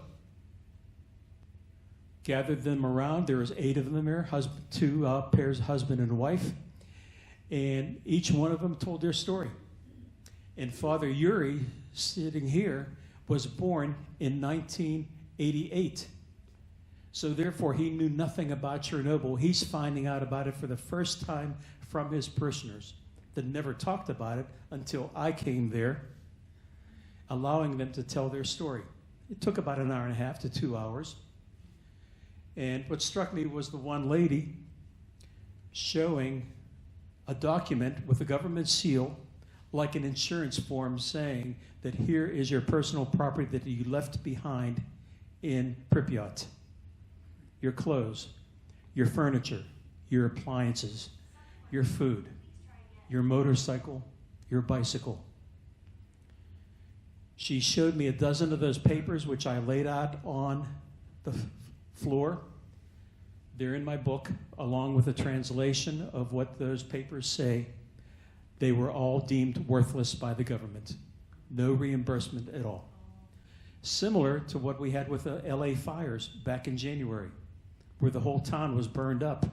gathered them around. There was 8 of them there, two pairs, husband and wife, and each one of them told their story. And Father Yuri, sitting here, was born in 1988. So therefore, he knew nothing about Chernobyl. He's finding out about it for the first time from his parishioners that never talked about it until I came there, allowing them to tell their story. It took about an hour and a half to 2 hours. And what struck me was the one lady showing a document with a government seal, like an insurance form, saying that here is your personal property that you left behind in Pripyat. Your clothes, your furniture, your appliances, your food, your motorcycle, your bicycle. She showed me a dozen of those papers, which I laid out on the floor. They're in my book, along with a translation of what those papers say. They were all deemed worthless by the government. No reimbursement at all. Similar to what we had with the LA fires back in January. where the whole town was burned up.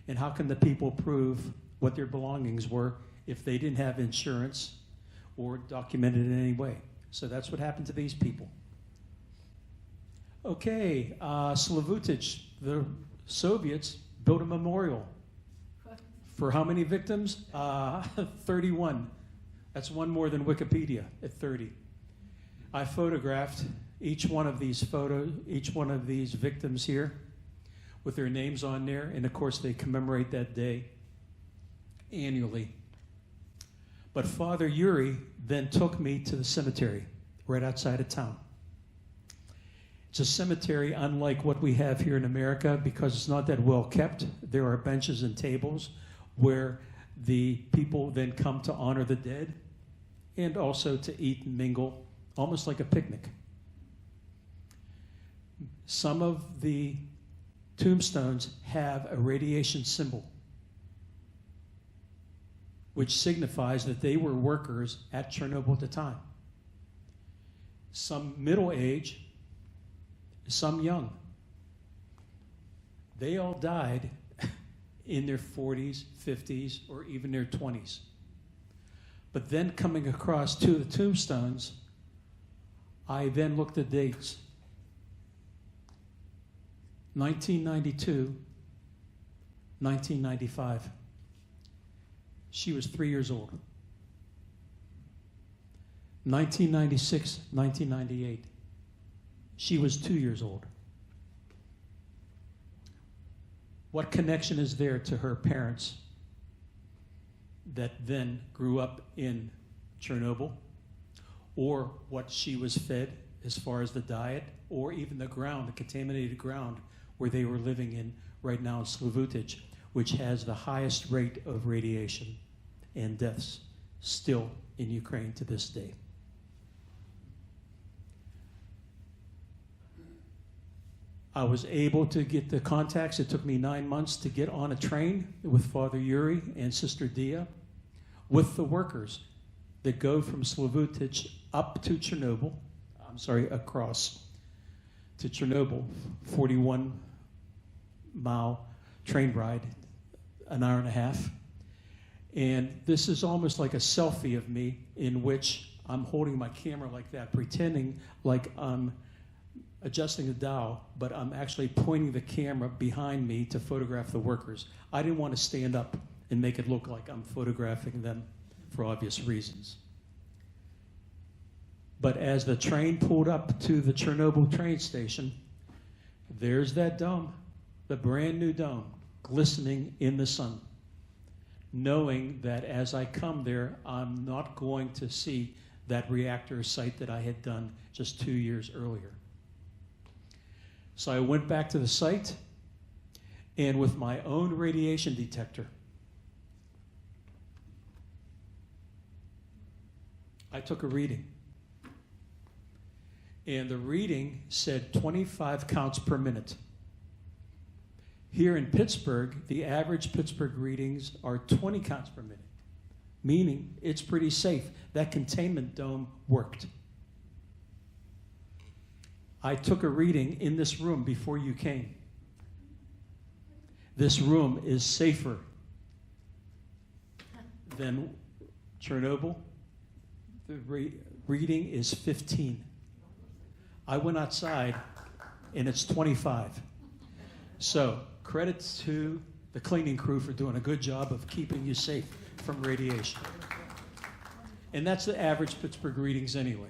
And how can the people prove what their belongings were if they didn't have insurance or documented in any way? So that's what happened to these people. Okay, Slavutich, the Soviets built a memorial. For how many victims? 31. That's one more than Wikipedia at 30. I photographed each one of these victims here with their names on there, and of course they commemorate that day annually. But Father Yuri then took me to the cemetery right outside of town. It's a cemetery unlike what we have here in America because it's not that well kept. There are benches and tables where the people then come to honor the dead and also to eat and mingle, almost like a picnic. Some of the tombstones have a radiation symbol, which signifies that they were workers at Chernobyl at the time. Some middle age, some young. They all died in their 40s, 50s, or even their 20s. But then coming across two of the tombstones, I then looked at dates. 1992, 1995. She was 3 years old. 1996, 1998. She was 2 years old. What connection is there to her parents that then grew up in Chernobyl, or what she was fed as far as the diet, or even the ground, the contaminated ground where they were living in right now in Slavutich, which has the highest rate of radiation and deaths still in Ukraine to this day. I was able to get the contacts. It took me 9 months to get on a train with Father Yuri and Sister Dia with the workers that go from Slavutich up to Chernobyl, across to Chernobyl, 41-mile train ride, an hour and a half. And this is almost like a selfie of me in which I'm holding my camera like that, pretending like I'm adjusting the dial, but I'm actually pointing the camera behind me to photograph the workers. I didn't want to stand up and make it look like I'm photographing them for obvious reasons. But as the train pulled up to the Chernobyl train station, there's that dome, the brand new dome, glistening in the sun, knowing that as I come there, I'm not going to see that reactor site that I had done just 2 years earlier. So I went back to the site, and with my own radiation detector, I took a reading. And the reading said 25 counts per minute. Here in Pittsburgh, the average Pittsburgh readings are 20 counts per minute, meaning it's pretty safe. That containment dome worked. I took a reading in this room before you came. This room is safer than Chernobyl. The reading is 15. I went outside and it's 25. So credit to the cleaning crew for doing a good job of keeping you safe from radiation. And that's the average Pittsburgh readings anyway.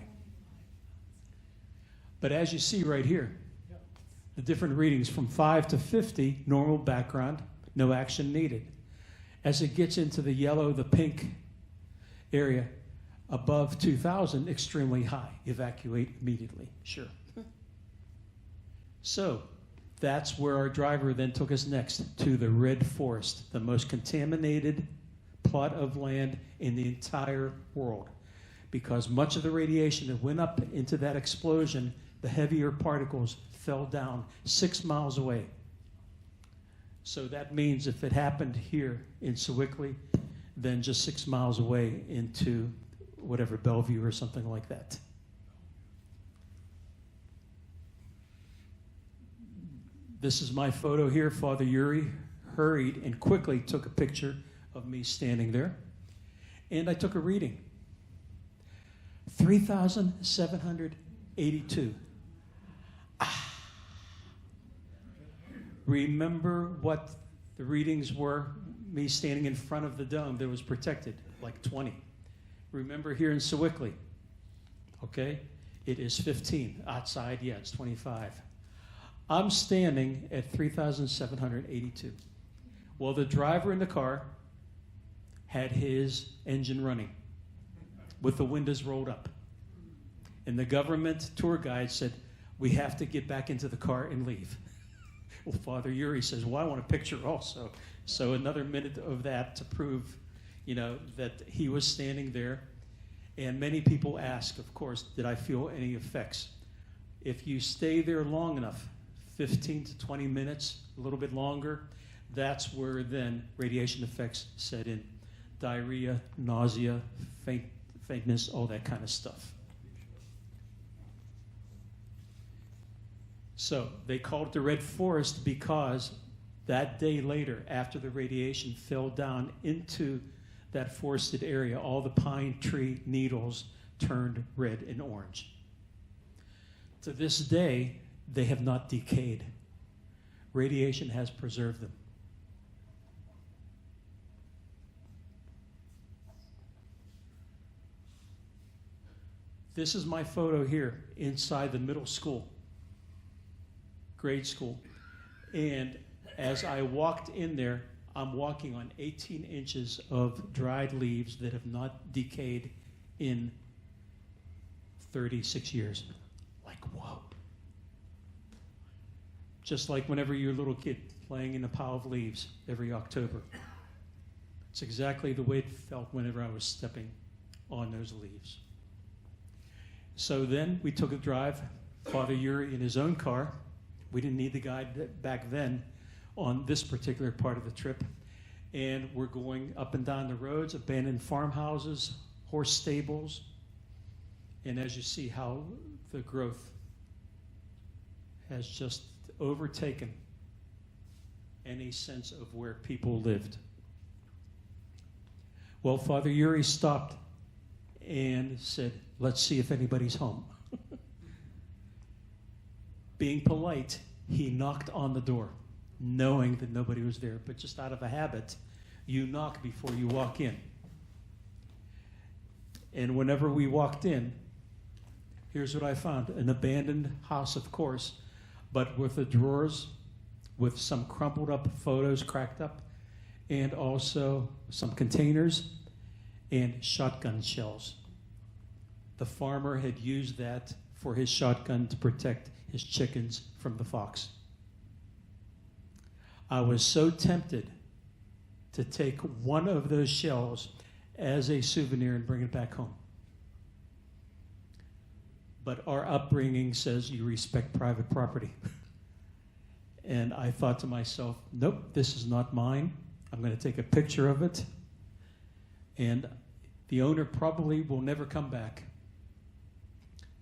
But as you see right here, the different readings from 5 to 50, normal background, no action needed. As it gets into the yellow, the pink area, above 2,000, extremely high. Evacuate immediately, sure. So that's where our driver then took us next, to the Red Forest, the most contaminated plot of land in the entire world. Because much of the radiation that went up into that explosion, the heavier particles fell down 6 miles away. So that means if it happened here in Sewickley, then just 6 miles away into whatever, Bellevue or something like that. This is my photo here. Father Yuri hurried and quickly took a picture of me standing there. And I took a reading. 3,782. Remember what the readings were? Me standing in front of the dome that was protected, like 20. Remember here in Sewickley, okay? It is 15. Outside, yeah, it's 25. I'm standing at 3,782. Well, the driver in the car had his engine running with the windows rolled up. And the government tour guide said, we have to get back into the car and leave. Well, Father Yuri says, well, I want a picture also. So another minute of that to prove, that he was standing there. And many people ask, of course, did I feel any effects? If you stay there long enough, 15 to 20 minutes, a little bit longer, that's where then radiation effects set in. Diarrhea, nausea, faintness, all that kind of stuff. So they called it the Red Forest because that day later, after the radiation fell down into that forested area, all the pine tree needles turned red and orange. To this day, they have not decayed. Radiation has preserved them. This is my photo here inside the middle school, grade school. And as I walked in there, I'm walking on 18 inches of dried leaves that have not decayed in 36 years. Like, whoa. Just like whenever you're a little kid playing in a pile of leaves every October. It's exactly the way it felt whenever I was stepping on those leaves. So then we took a drive, Father Yuri in his own car. We didn't need the guide back then on this particular part of the trip. And we're going up and down the roads, abandoned farmhouses, horse stables. And as you see how the growth has just overtaken any sense of where people lived. Well, Father Yuri stopped and said, let's see if anybody's home. Being polite, he knocked on the door, knowing that nobody was there. But just out of a habit, you knock before you walk in. And whenever we walked in, here's what I found. An abandoned house, of course, but with the drawers, with some crumpled up photos cracked up, and also some containers and shotgun shells. The farmer had used that for his shotgun to protect his chickens from the fox. I was so tempted to take one of those shells as a souvenir and bring it back home. But our upbringing says you respect private property. And I thought to myself, nope, this is not mine. I'm going to take a picture of it. And the owner probably will never come back.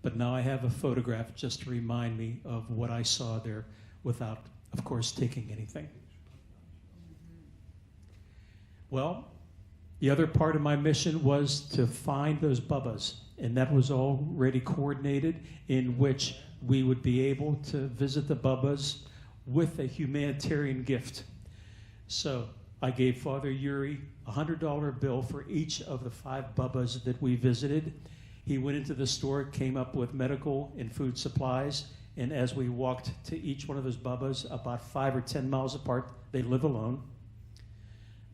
But now I have a photograph just to remind me of what I saw there without, of course, taking anything. Well, the other part of my mission was to find those bubbas, and that was already coordinated in which we would be able to visit the bubbas with a humanitarian gift. So I gave Father Yuri a $100 bill for each of the 5 bubbas that we visited. He went into the store, came up with medical and food supplies, and as we walked to each one of those bubbas, about 5 or 10 miles apart, they live alone.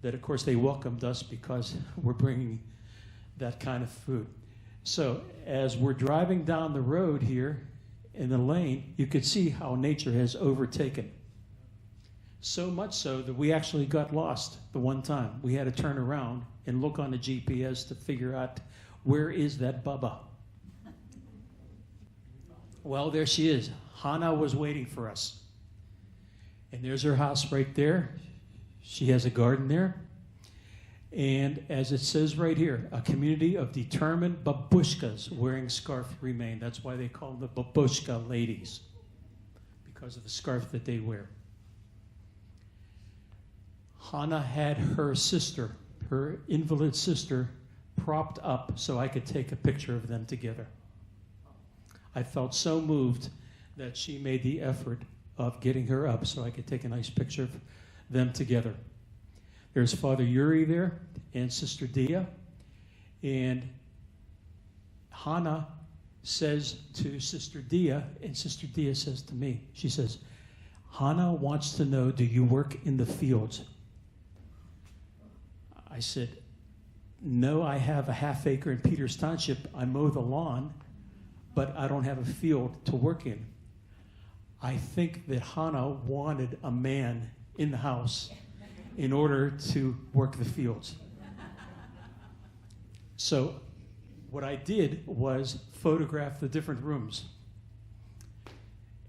That, of course, they welcomed us because we're bringing that kind of food. So as we're driving down the road here in the lane, you could see how nature has overtaken. So much so that we actually got lost the one time. We had to turn around and look on the GPS to figure out where is that Bubba. Well, there she is. Hannah was waiting for us. And there's her house right there. She has a garden there. And as it says right here, a community of determined babushkas wearing scarf remain. That's why they call them the babushka ladies. because of the scarf that they wear. Hannah had her sister, her invalid sister, propped up so I could take a picture of them together. I felt so moved that she made the effort of getting her up so I could take a nice picture of them together. There's Father Yuri there and Sister Dia. And Hannah says to Sister Dia, and Sister Dia says to me, she says, Hannah wants to know, do you work in the fields? I said, no, I have a half acre in Peters Township. I mow the lawn, but I don't have a field to work in. I think that Hannah wanted a man in the house in order to work the fields. So what I did was photograph the different rooms.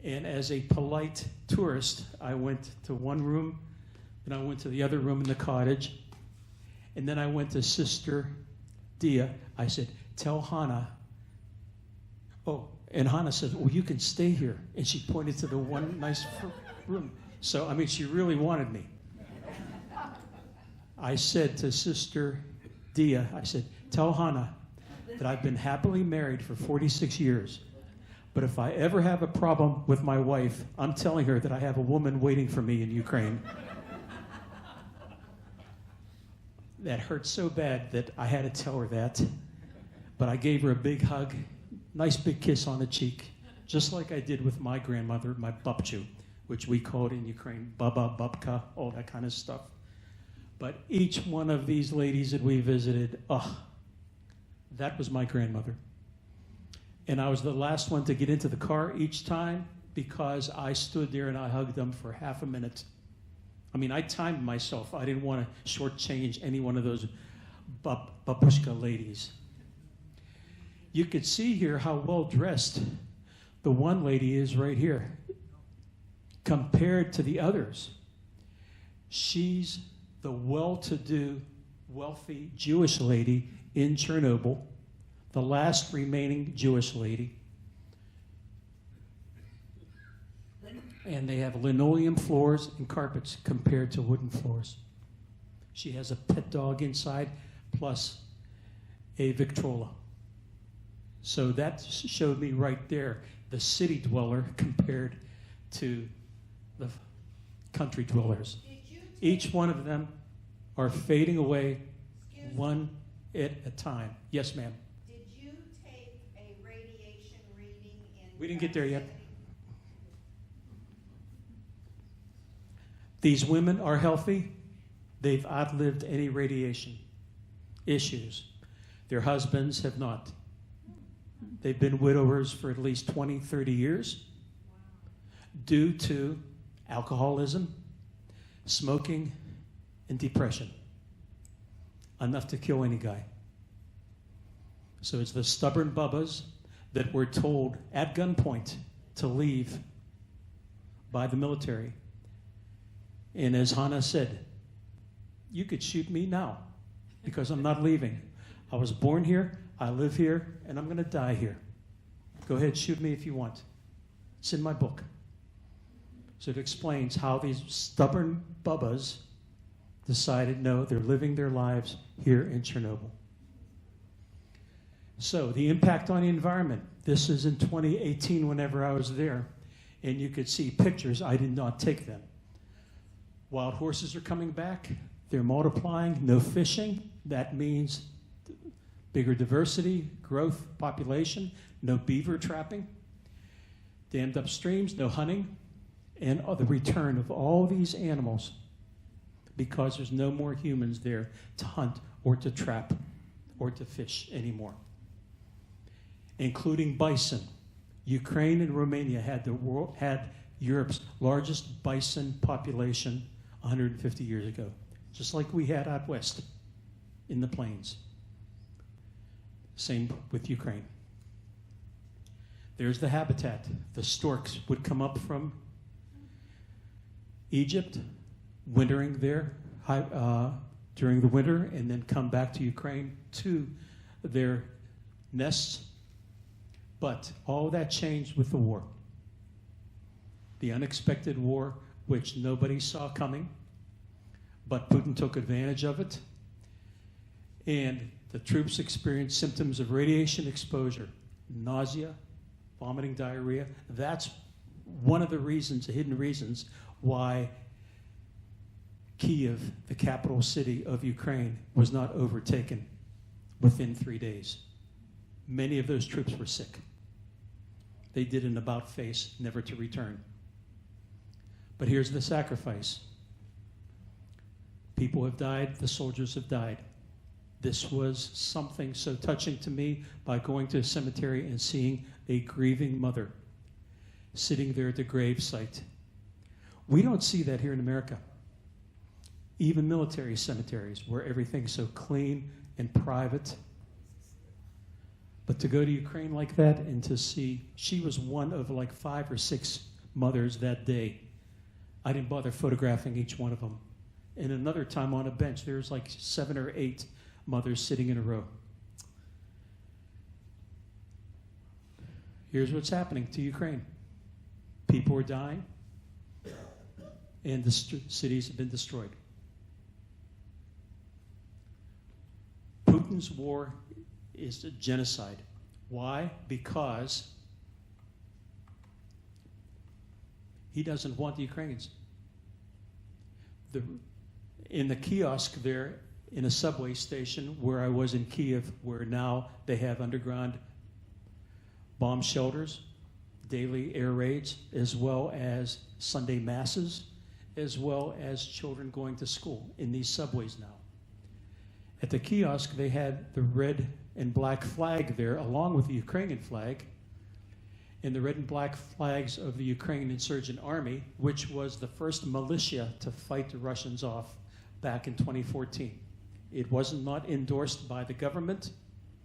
And as a polite tourist, I went to one room, then I went to the other room in the cottage, and then I went to Sister Dia. I said, tell Hannah. Oh, and Hannah said, well, you can stay here. And she pointed to the one nice room. So, I mean, she really wanted me. I said to Sister Dia, I said, tell Hannah that I've been happily married for 46 years. But if I ever have a problem with my wife, I'm telling her that I have a woman waiting for me in Ukraine. That hurt so bad that I had to tell her that. But I gave her a big hug, nice big kiss on the cheek, just like I did with my grandmother, my babchu, which we called in Ukraine baba, babka, all that kind of stuff. But each one of these ladies that we visited, that was my grandmother. And I was the last one to get into the car each time because I stood there and I hugged them for half a minute. I mean, I timed myself. I didn't want to shortchange any one of those babushka ladies. You could see here how well dressed the one lady is right here compared to the others. She's the well-to-do, wealthy Jewish lady in Chernobyl, the last remaining Jewish lady. And they have linoleum floors and carpets compared to wooden floors. She has a pet dog inside, plus a Victrola. So that showed me right there the city dweller compared to the country dwellers. Each one of them are fading away one at a time. Yes, ma'am. Did you take a radiation reading in We didn't get there yet. These women are healthy. They've outlived any radiation issues. Their husbands have not. They've been widowers for at least 20, 30 years due to alcoholism, smoking, and depression. Enough to kill any guy. So it's the stubborn bubbas that were told at gunpoint to leave by the military. And as Hannah said, you could shoot me now because I'm not leaving. I was born here, I live here, and I'm going to die here. Go ahead, shoot me if you want. It's in my book. So it explains how these stubborn bubbas decided, no, they're living their lives here in Chernobyl. So the impact on the environment. This is in 2018 whenever I was there, and you could see pictures. I did not take them. Wild horses are coming back. They're multiplying. No fishing. That means bigger diversity, growth, population. No beaver trapping. Dammed up streams. No hunting. And the return of all these animals because there's no more humans there to hunt or to trap or to fish anymore. Including bison. Ukraine and Romania had Europe's largest bison population 150 years ago, just like we had out west in the plains. Same with Ukraine. There's the habitat. The storks would come up from Egypt, wintering there during the winter, and then come back to Ukraine to their nests. But all that changed with the war the unexpected war which nobody saw coming, but Putin took advantage of it. And the troops experienced symptoms of radiation exposure, nausea, vomiting, diarrhea. That's one of the reasons, the hidden reasons, why Kiev, the capital city of Ukraine, was not overtaken within 3 days. Many of those troops were sick. They did an about-face, never to return. But here's the sacrifice. People have died, the soldiers have died. This was something so touching to me by going to a cemetery and seeing a grieving mother sitting there at the grave site. We don't see that here in America. Even military cemeteries where everything's so clean and private. But to go to Ukraine like that and to see, she was one of like 5 or 6 mothers that day. I didn't bother photographing each one of them. And another time on a bench, there's like 7 or 8 mothers sitting in a row. Here's what's happening to Ukraine. People are dying, and the cities have been destroyed. Putin's war is a genocide. Why? Because he doesn't want the Ukrainians. In the kiosk there, in a subway station where I was in Kiev, where now they have underground bomb shelters, daily air raids, as well as Sunday masses, as well as children going to school in these subways now. At the kiosk, they had the red and black flag there, along with the Ukrainian flag, and the red and black flags of the Ukrainian Insurgent Army, which was the first militia to fight the Russians off back in 2014. It was not endorsed by the government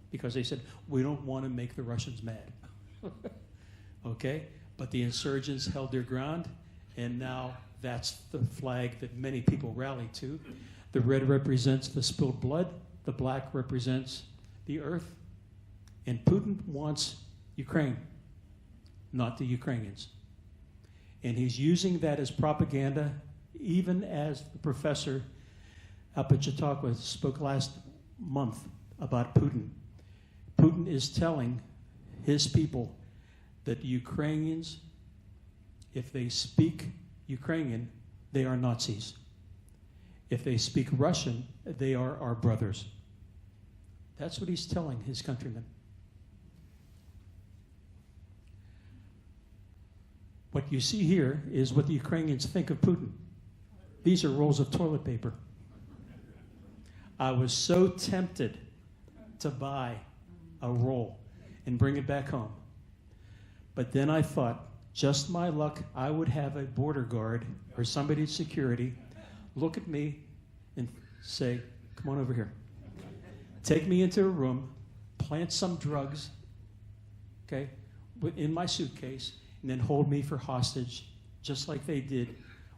because they said, we don't want to make the Russians mad. Okay? But the insurgents held their ground, and now that's the flag that many people rally to. The red represents the spilled blood, the black represents the earth, and Putin wants Ukraine, not the Ukrainians. And he's using that as propaganda, even as the professor up at Chautauqua spoke last month about Putin. Putin is telling his people that Ukrainians, if they speak Ukrainian, they are Nazis. If they speak Russian, they are our brothers. That's what he's telling his countrymen. What you see here is what the Ukrainians think of Putin. These are rolls of toilet paper. I was so tempted to buy a roll and bring it back home. But then I thought, just my luck, I would have a border guard or somebody at security look at me and say, come on over here. Take me into a room, plant some drugs, okay, in my suitcase, and then hold me for hostage, just like they did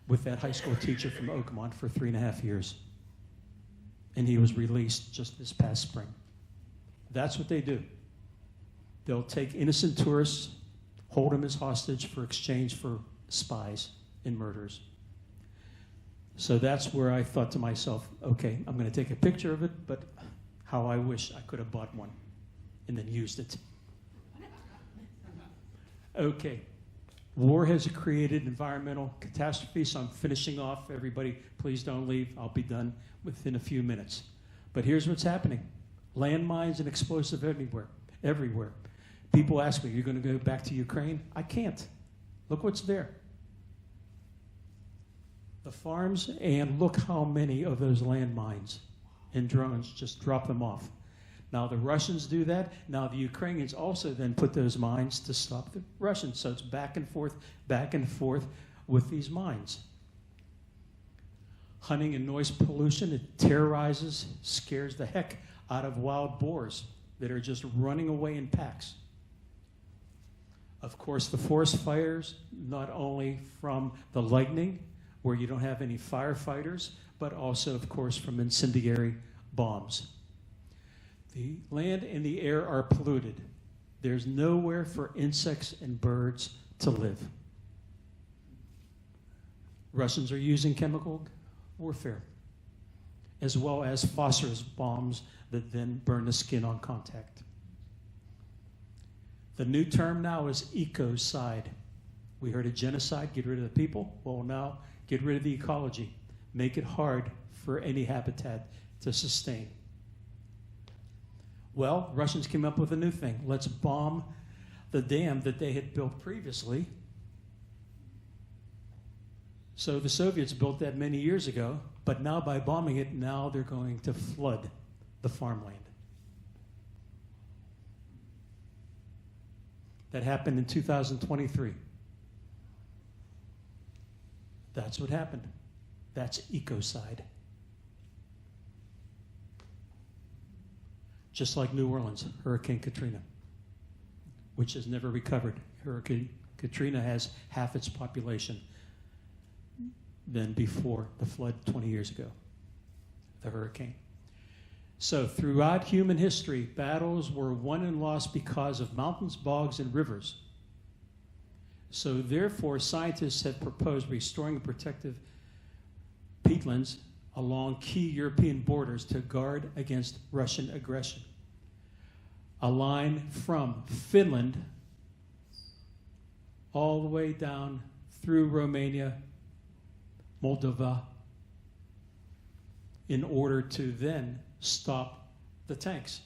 with that high school teacher from Oakmont for 3.5 years. And he was released just this past spring. That's what they do. They'll take innocent tourists, hold them as hostage for exchange for spies and murders. So that's where I thought to myself, okay, I'm going to take a picture of it, but how I wish I could have bought one and then used it. Okay. War has created environmental catastrophe, so I'm finishing off. Everybody, please don't leave. I'll be done within a few minutes. But here's what's happening. Landmines and explosives everywhere. People ask me, you're going to go back to Ukraine? I can't. Look what's there. The farms, and look how many of those landmines and drones just drop them off. Now the Russians do that. Now the Ukrainians also then put those mines to stop the Russians. So it's back and forth with these mines. Hunting and noise pollution, it terrorizes, scares the heck out of wild boars that are just running away in packs. Of course, the forest fires, not only from the lightning, where you don't have any firefighters, but also, of course, from incendiary bombs. The land and the air are polluted. There's nowhere for insects and birds to live. Russians are using chemical warfare, as well as phosphorus bombs that then burn the skin on contact. The new term now is ecocide. We heard of genocide, get rid of the people. Well, now get rid of the ecology. Make it hard for any habitat to sustain. Well, Russians came up with a new thing. Let's bomb the dam that they had built previously. So the Soviets built that many years ago, but now by bombing it, now they're going to flood the farmland. That happened in 2023. That's what happened. That's ecocide. Just like New Orleans, Hurricane Katrina, which has never recovered. Hurricane Katrina has half its population than before the flood 20 years ago, the hurricane. So throughout human history, battles were won and lost because of mountains, bogs, and rivers. So therefore, scientists have proposed restoring protective peatlands along key European borders to guard against Russian aggression. A line from Finland all the way down through Romania, Moldova, in order to then stop the tanks.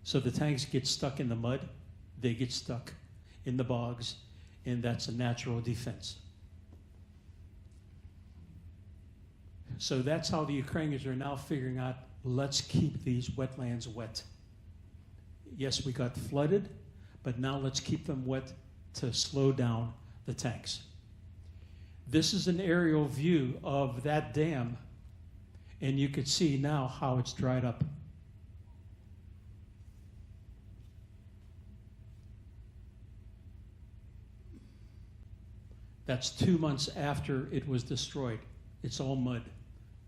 So the tanks get stuck in the mud, they get stuck in the bogs, and that's a natural defense. So that's how the Ukrainians are now figuring out, let's keep these wetlands wet. Yes, we got flooded, but now let's keep them wet to slow down the tanks. This is an aerial view of that dam, and you can see now how it's dried up. That's 2 months after it was destroyed. It's all mud.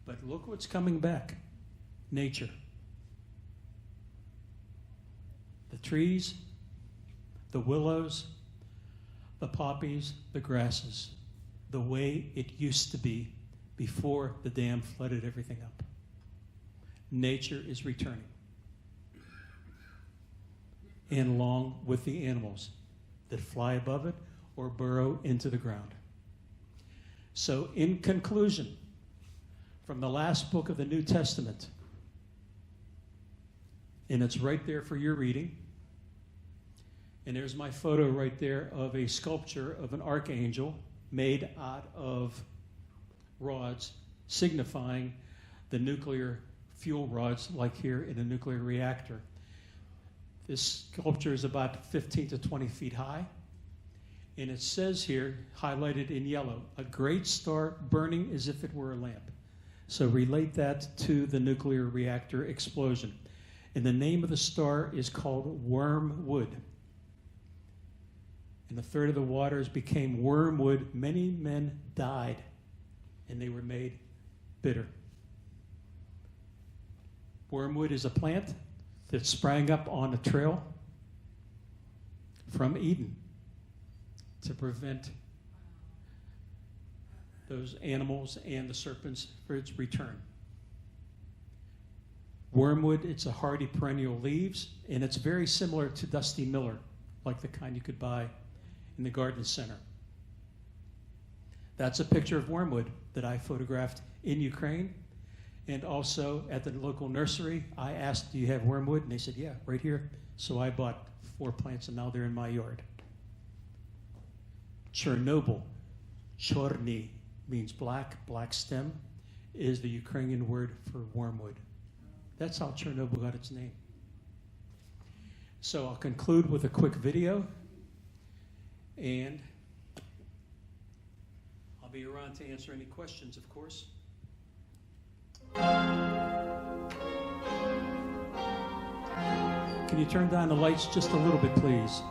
But look what's coming back. Nature. The trees, the willows, the poppies, the grasses, the way it used to be before the dam flooded everything up. Nature is returning. And along with the animals that fly above it or burrow into the ground. So in conclusion, from the last book of the New Testament, and it's right there for your reading, and there's my photo right there of a sculpture of an archangel made out of rods, signifying the nuclear fuel rods, like here in a nuclear reactor. This sculpture is about 15 to 20 feet high. And it says here, highlighted in yellow, a great star burning as if it were a lamp. So relate that to the nuclear reactor explosion. And the name of the star is called wormwood. And a third of the waters became wormwood. Many men died, and they were made bitter. Wormwood is a plant that sprang up on a trail from Eden to prevent those animals and the serpents for its return. Wormwood, it's a hardy perennial leaves, and it's very similar to Dusty Miller, like the kind you could buy in the garden center. That's a picture of wormwood that I photographed in Ukraine, and also at the local nursery. I asked, do you have wormwood? And they said, yeah, right here. So I bought 4 plants, and now they're in my yard. Chernobyl, chorny means black, black stem, is the Ukrainian word for wormwood. That's how Chernobyl got its name. So I'll conclude with a quick video, and I'll be around to answer any questions, of course. Can you turn down the lights just a little bit, please?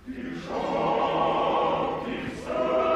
Die Schau, die Sonne.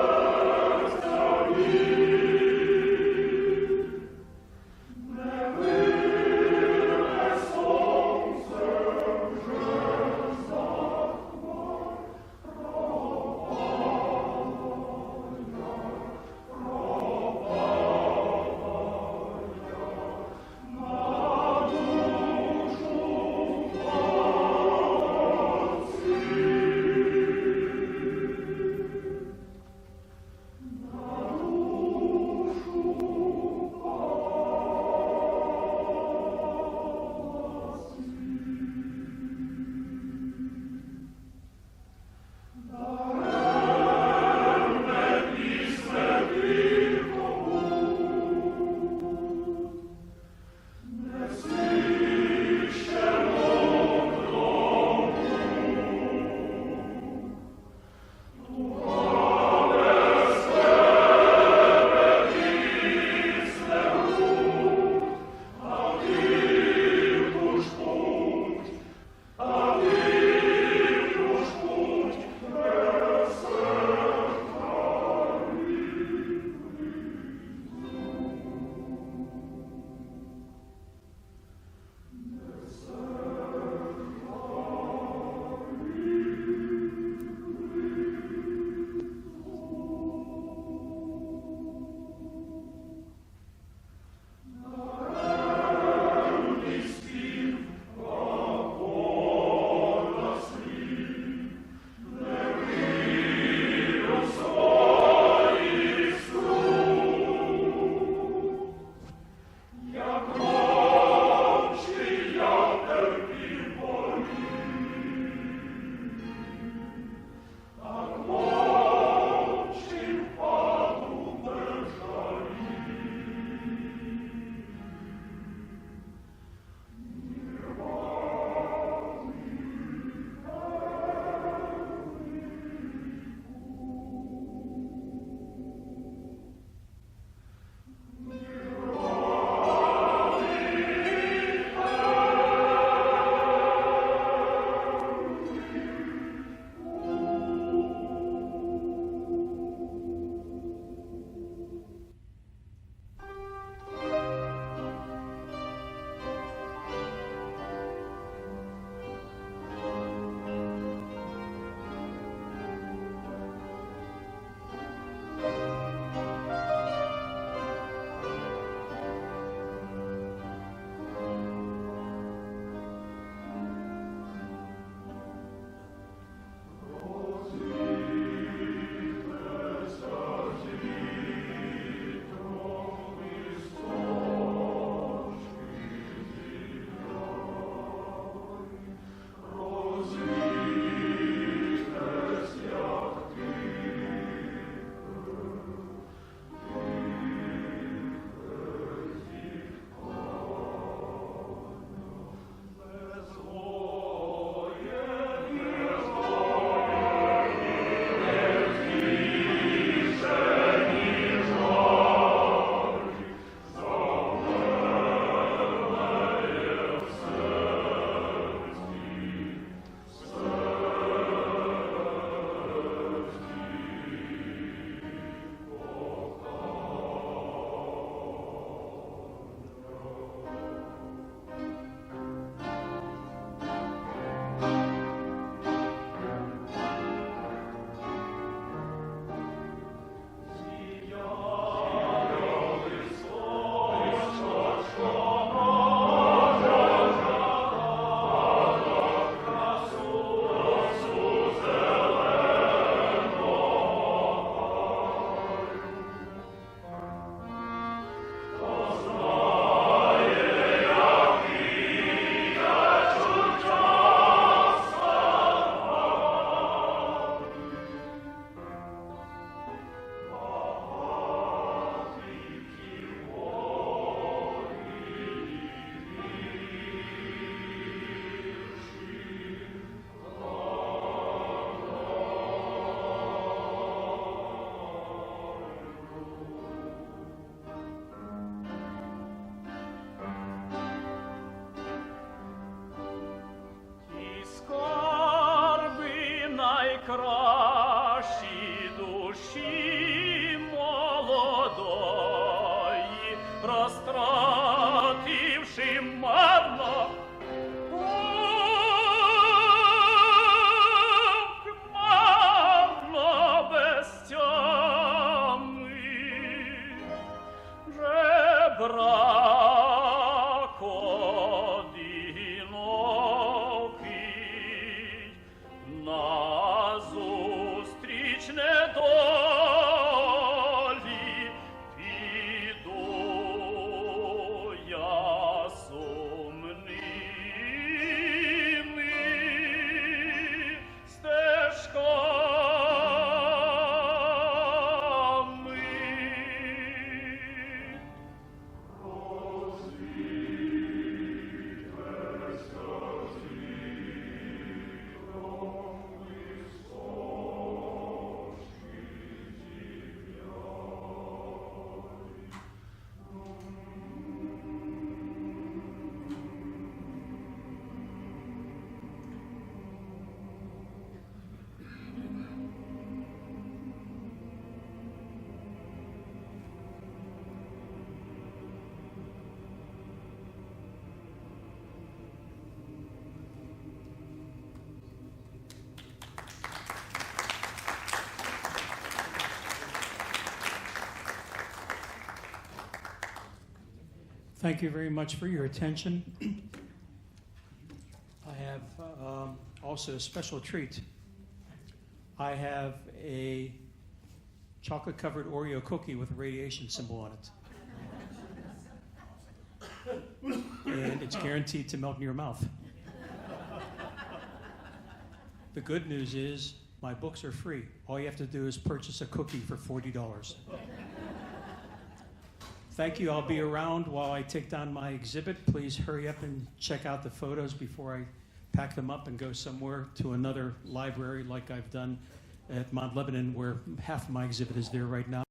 розтративши марно, марно без тями, жебрак одинокий, назустріч недолі піду я сумними стежками. Thank you very much for your attention. I have also a special treat. I have a chocolate-covered Oreo cookie with a radiation symbol on it. And it's guaranteed to melt in your mouth. The good news is my books are free. All you have to do is purchase a cookie for $40. Thank you. I'll be around while I take down my exhibit. Please hurry up and check out the photos before I pack them up and go somewhere to another library like I've done at Mount Lebanon, where half of my exhibit is there right now.